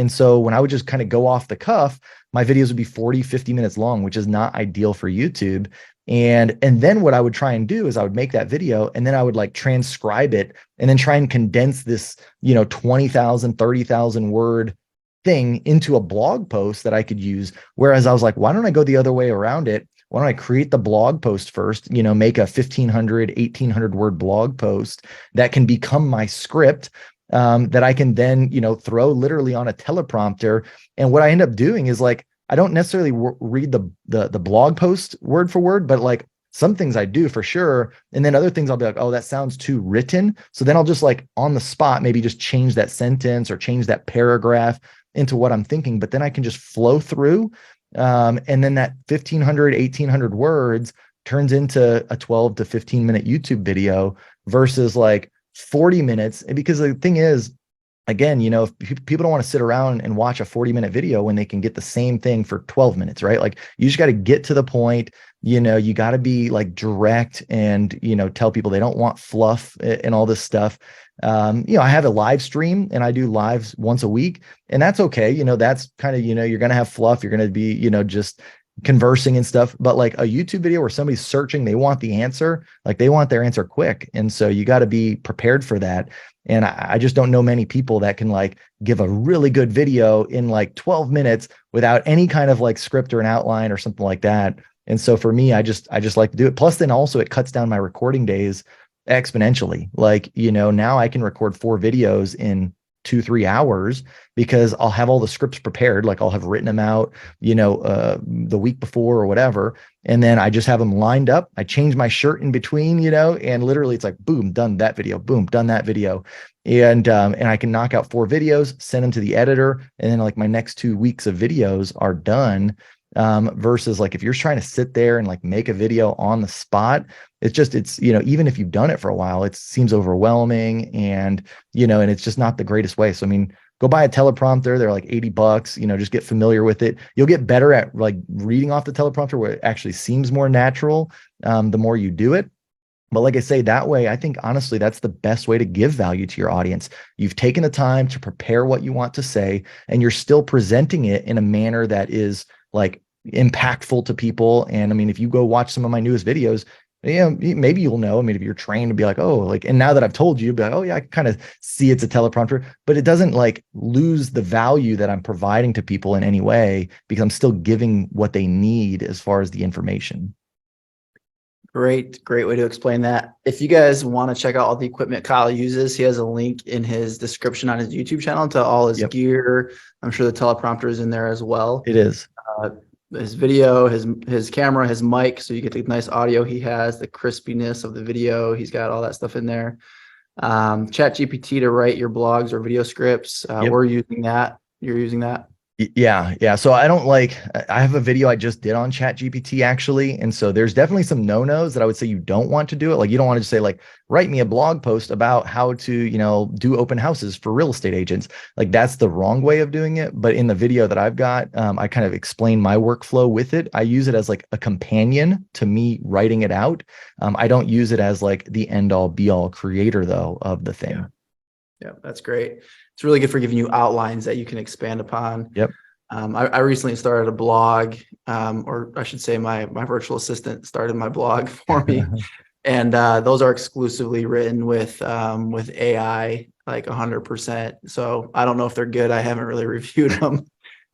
so when I would just kind of go off the cuff, my videos would be 40, 50 minutes long, which is not ideal for YouTube. And then what I would try and do is I would make that video, and then I would like transcribe it and then try and condense this, 20,000, 30,000 word thing into a blog post that I could use. Whereas I was like, why don't I go the other way around it? Why don't I create the blog post first, make a 1,500, 1,800 word blog post that can become my script, that I can then, throw literally on a teleprompter. And what I end up doing is like, I don't necessarily read the blog post word for word, but like some things I do for sure. And then other things I'll be like, oh, that sounds too written. So then I'll just like on the spot, maybe just change that sentence or change that paragraph into what I'm thinking, but then I can just flow through. And then that 1,500, 1,800 words turns into a 12 to 15 minute YouTube video versus like 40 minutes. And because the thing is, again, you know, if people don't want to sit around and watch a 40-minute video when they can get the same thing for 12 minutes, right? Like you just got to get to the point, you know, you got to be like direct and, you know, tell people they don't want fluff and all this stuff. You know, I have a live stream and I do lives once a week, and that's okay. You know, that's kind of, you know, you're going to have fluff. You're going to be, you know, just conversing and stuff, but like a YouTube video where somebody's searching, they want the answer, like they want their answer quick. And so you got to be prepared for that. And I just don't know many people that can like give a really good video in like 12 minutes without any kind of like script or an outline or something like that. And so for me, I just like to do it. Plus then also it cuts down my recording days exponentially. Like, you know, now I can record 4 videos in 2-3 hours because I'll have all the scripts prepared. Like I'll have written them out, you know, the week before or whatever. And then I just have them lined up. I change my shirt in between, you know, and literally it's like, boom, done that video, boom, done that video. And I can knock out 4 videos, send them to the editor. And then like my next 2 weeks of videos are done. Versus like, if you're trying to sit there and like make a video on the spot, it's, you know, even if you've done it for a while, it seems overwhelming and, you know, and it's just not the greatest way. So, I mean, go buy a teleprompter. They're like $80, you know, just get familiar with it. You'll get better at like reading off the teleprompter where it actually seems more natural, the more you do it. But like I say, that way, I think honestly, that's the best way to give value to your audience. You've taken the time to prepare what you want to say, and you're still presenting it in a manner that is like impactful to people. And I mean, if you go watch some of my newest videos, yeah, maybe you'll know. I mean, if you're trained to be like, oh, like, and now that I've told you, be like, oh yeah, I can kind of see it's a teleprompter, but it doesn't like lose the value that I'm providing to people in any way because I'm still giving what they need as far as the information. Great way to explain that. If you guys want to check out all the equipment Kyle uses, he has a link in his description on his YouTube channel to all his gear. I'm sure the teleprompter is in there as well. It is. His video, his camera, his mic, so you get the nice audio he has, the crispiness of the video. He's got all that stuff in there. Chat GPT to write your blogs or video scripts. We're using that. You're using that. Yeah. So I have a video I just did on Chat GPT actually. And so there's definitely some no-nos that I would say you don't want to do it. Like you don't want to just say like, write me a blog post about how to, you know, do open houses for real estate agents. Like that's the wrong way of doing it. But in the video that I've got, I kind of explain my workflow with it. I use it as like a companion to me writing it out. I don't use it as like the end all be all creator though of the thing. Yeah, that's great. It's really good for giving you outlines that you can expand upon. Yep. I recently started a blog, or I should say my virtual assistant started my blog for me. And those are exclusively written with AI, like 100%. So I don't know if they're good. I haven't really reviewed them.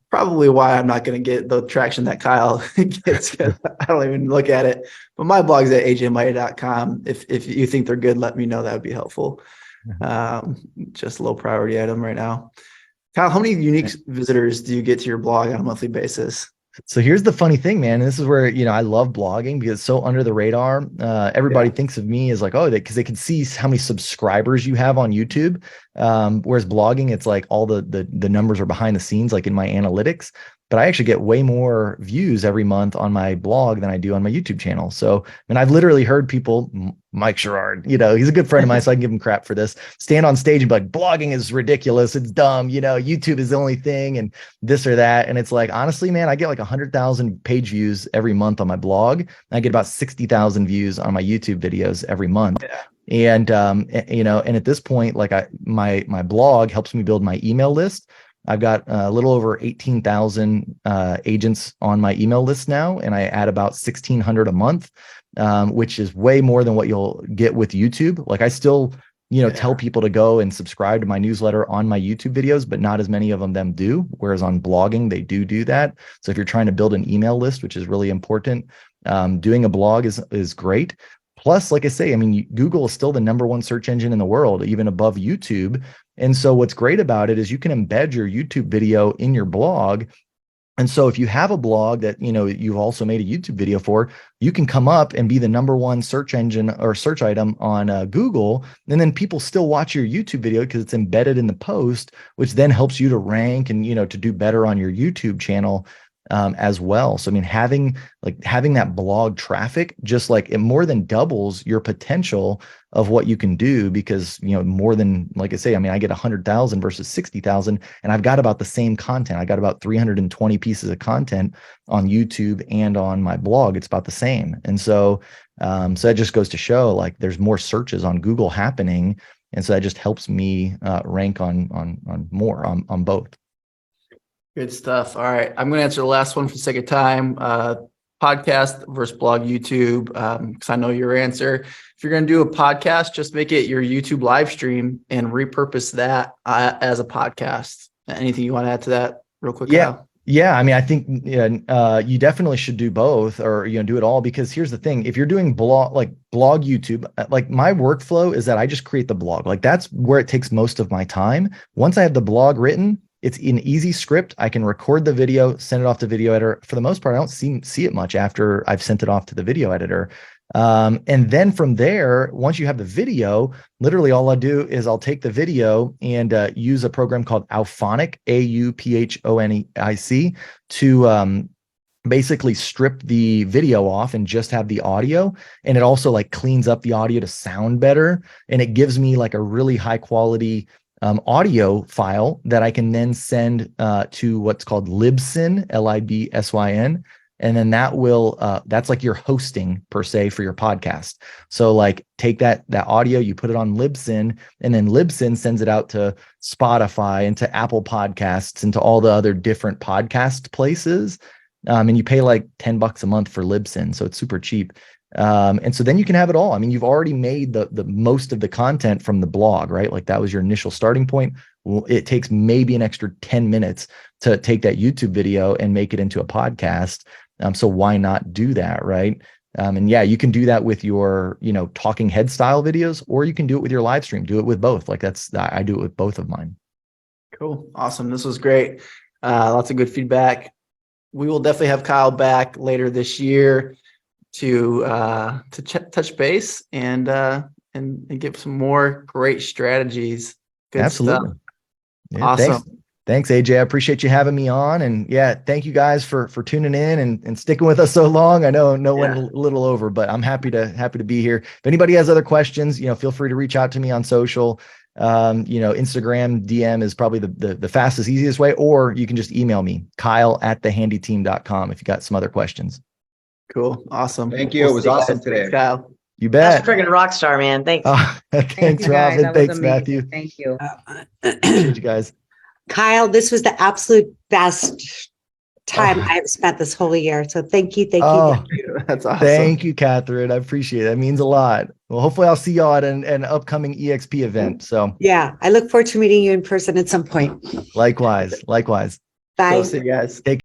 Probably why I'm not going to get the traction that Kyle gets. I don't even look at it. But my blog's at ajmaya.com. If you think they're good, let me know. That would be helpful. Just low priority item right now. Kyle, how many unique visitors do you get to your blog on a monthly basis? So here's the funny thing, man. This is where, you know, I love blogging because it's so under the radar. Everybody thinks of me as like, oh, because they can see how many subscribers you have on YouTube. Whereas blogging, it's like all the numbers are behind the scenes, like in my analytics. But I actually get way more views every month on my blog than I do on my YouTube channel. So, and I've literally heard people, Mike Sherrard, you know, he's a good friend of mine, so I can give him crap for this, stand on stage and be like, blogging is ridiculous. It's dumb. You know, YouTube is the only thing and this or that. And it's like, honestly, man, I get like 100,000 page views every month on my blog. I get about 60,000 views on my YouTube videos every month. Yeah. And, you know, and at this point, like my blog helps me build my email list. I've got a little over 18,000 agents on my email list now, and I add about 1,600 a month, which is way more than what you'll get with YouTube. Like I still, you know, tell people to go and subscribe to my newsletter on my YouTube videos, but not as many of them do. Whereas on blogging, they do that. So if you're trying to build an email list, which is really important, doing a blog is great. Plus, like I say, I mean, Google is still the #1 search engine in the world, even above YouTube. And so what's great about it is you can embed your YouTube video in your blog. And so if you have a blog that, you know, you've also made a YouTube video for, you can come up and be the #1 search engine or search item on Google. And then people still watch your YouTube video because it's embedded in the post, which then helps you to rank and, you know, to do better on your YouTube channel. as well. So, I mean, having that blog traffic, just like it more than doubles your potential of what you can do, because, more than, like I say, I mean, I get 100,000 versus 60,000, and I've got about the same content. I got about 320 pieces of content on YouTube and on my blog. It's about the same. And so, so that just goes to show, like, there's more searches on Google happening. And so that just helps me rank on both. Good stuff. All right. I'm going to answer the last one for the sake of time. Podcast versus blog YouTube, because I know your answer. If you're going to do a podcast, just make it your YouTube live stream and repurpose that as a podcast. Anything you want to add to that real quick? Yeah. Kyle? Yeah, I mean, I think you definitely should do both, or do it all, because here's the thing: if you're doing blog YouTube, like my workflow is that I just create the blog. Like that's where it takes most of my time. Once I have the blog written, it's an easy script. I can record the video, send it off to video editor. For the most part, I don't see it much after I've sent it off to the video editor. And then from there, once you have the video, literally all I do is I'll take the video and use a program called Auphonic, Auphonic, to basically strip the video off and just have the audio. And it also like cleans up the audio to sound better. And it gives me like a really high quality audio file that I can then send to what's called Libsyn, Libsyn. And then that will, that's like your hosting per se for your podcast. So like take that audio, you put it on Libsyn, and then Libsyn sends it out to Spotify and to Apple Podcasts and to all the other different podcast places. And you pay like $10 a month for Libsyn. So it's super cheap. And so then you can have it all. I mean, you've already made the most of the content from the blog, right? Like that was your initial starting point. Well, it takes maybe an extra 10 minutes to take that YouTube video and make it into a podcast. So why not do that, right? And yeah, you can do that with your, talking head style videos, or you can do it with your live stream. Do it with both. Like I do it with both of mine. Cool. Awesome. This was great. Lots of good feedback. We will definitely have Kyle back later this year to touch base and give some more great strategies. Good Absolutely. stuff. Yeah, Awesome. Thanks, AJ. I appreciate you having me on. And yeah, thank you guys for tuning in and sticking with us so long. I know went a little over, but I'm happy to be here. If anybody has other questions, feel free to reach out to me on social. Instagram DM is probably the fastest, easiest way, or you can just email me, Kyle@thehandyteam.com, if you got some other questions. Cool. Awesome. Thank you. It was awesome today. Thanks, Kyle. You That's bet. a freaking rock star, man. Thanks. Thanks, you guys. Robin. That was Thanks, amazing. Matthew. Thank you. Appreciate you guys. Kyle, this was the absolute best time I've spent this whole year. So thank you. Thank you. Oh, Thank you. That's awesome. thank you, Catherine. I appreciate it. That means a lot. Well, hopefully I'll see y'all at an upcoming EXP event. So Yeah. I look forward to meeting you in person at some point. likewise. Bye. Cool. See you guys. Take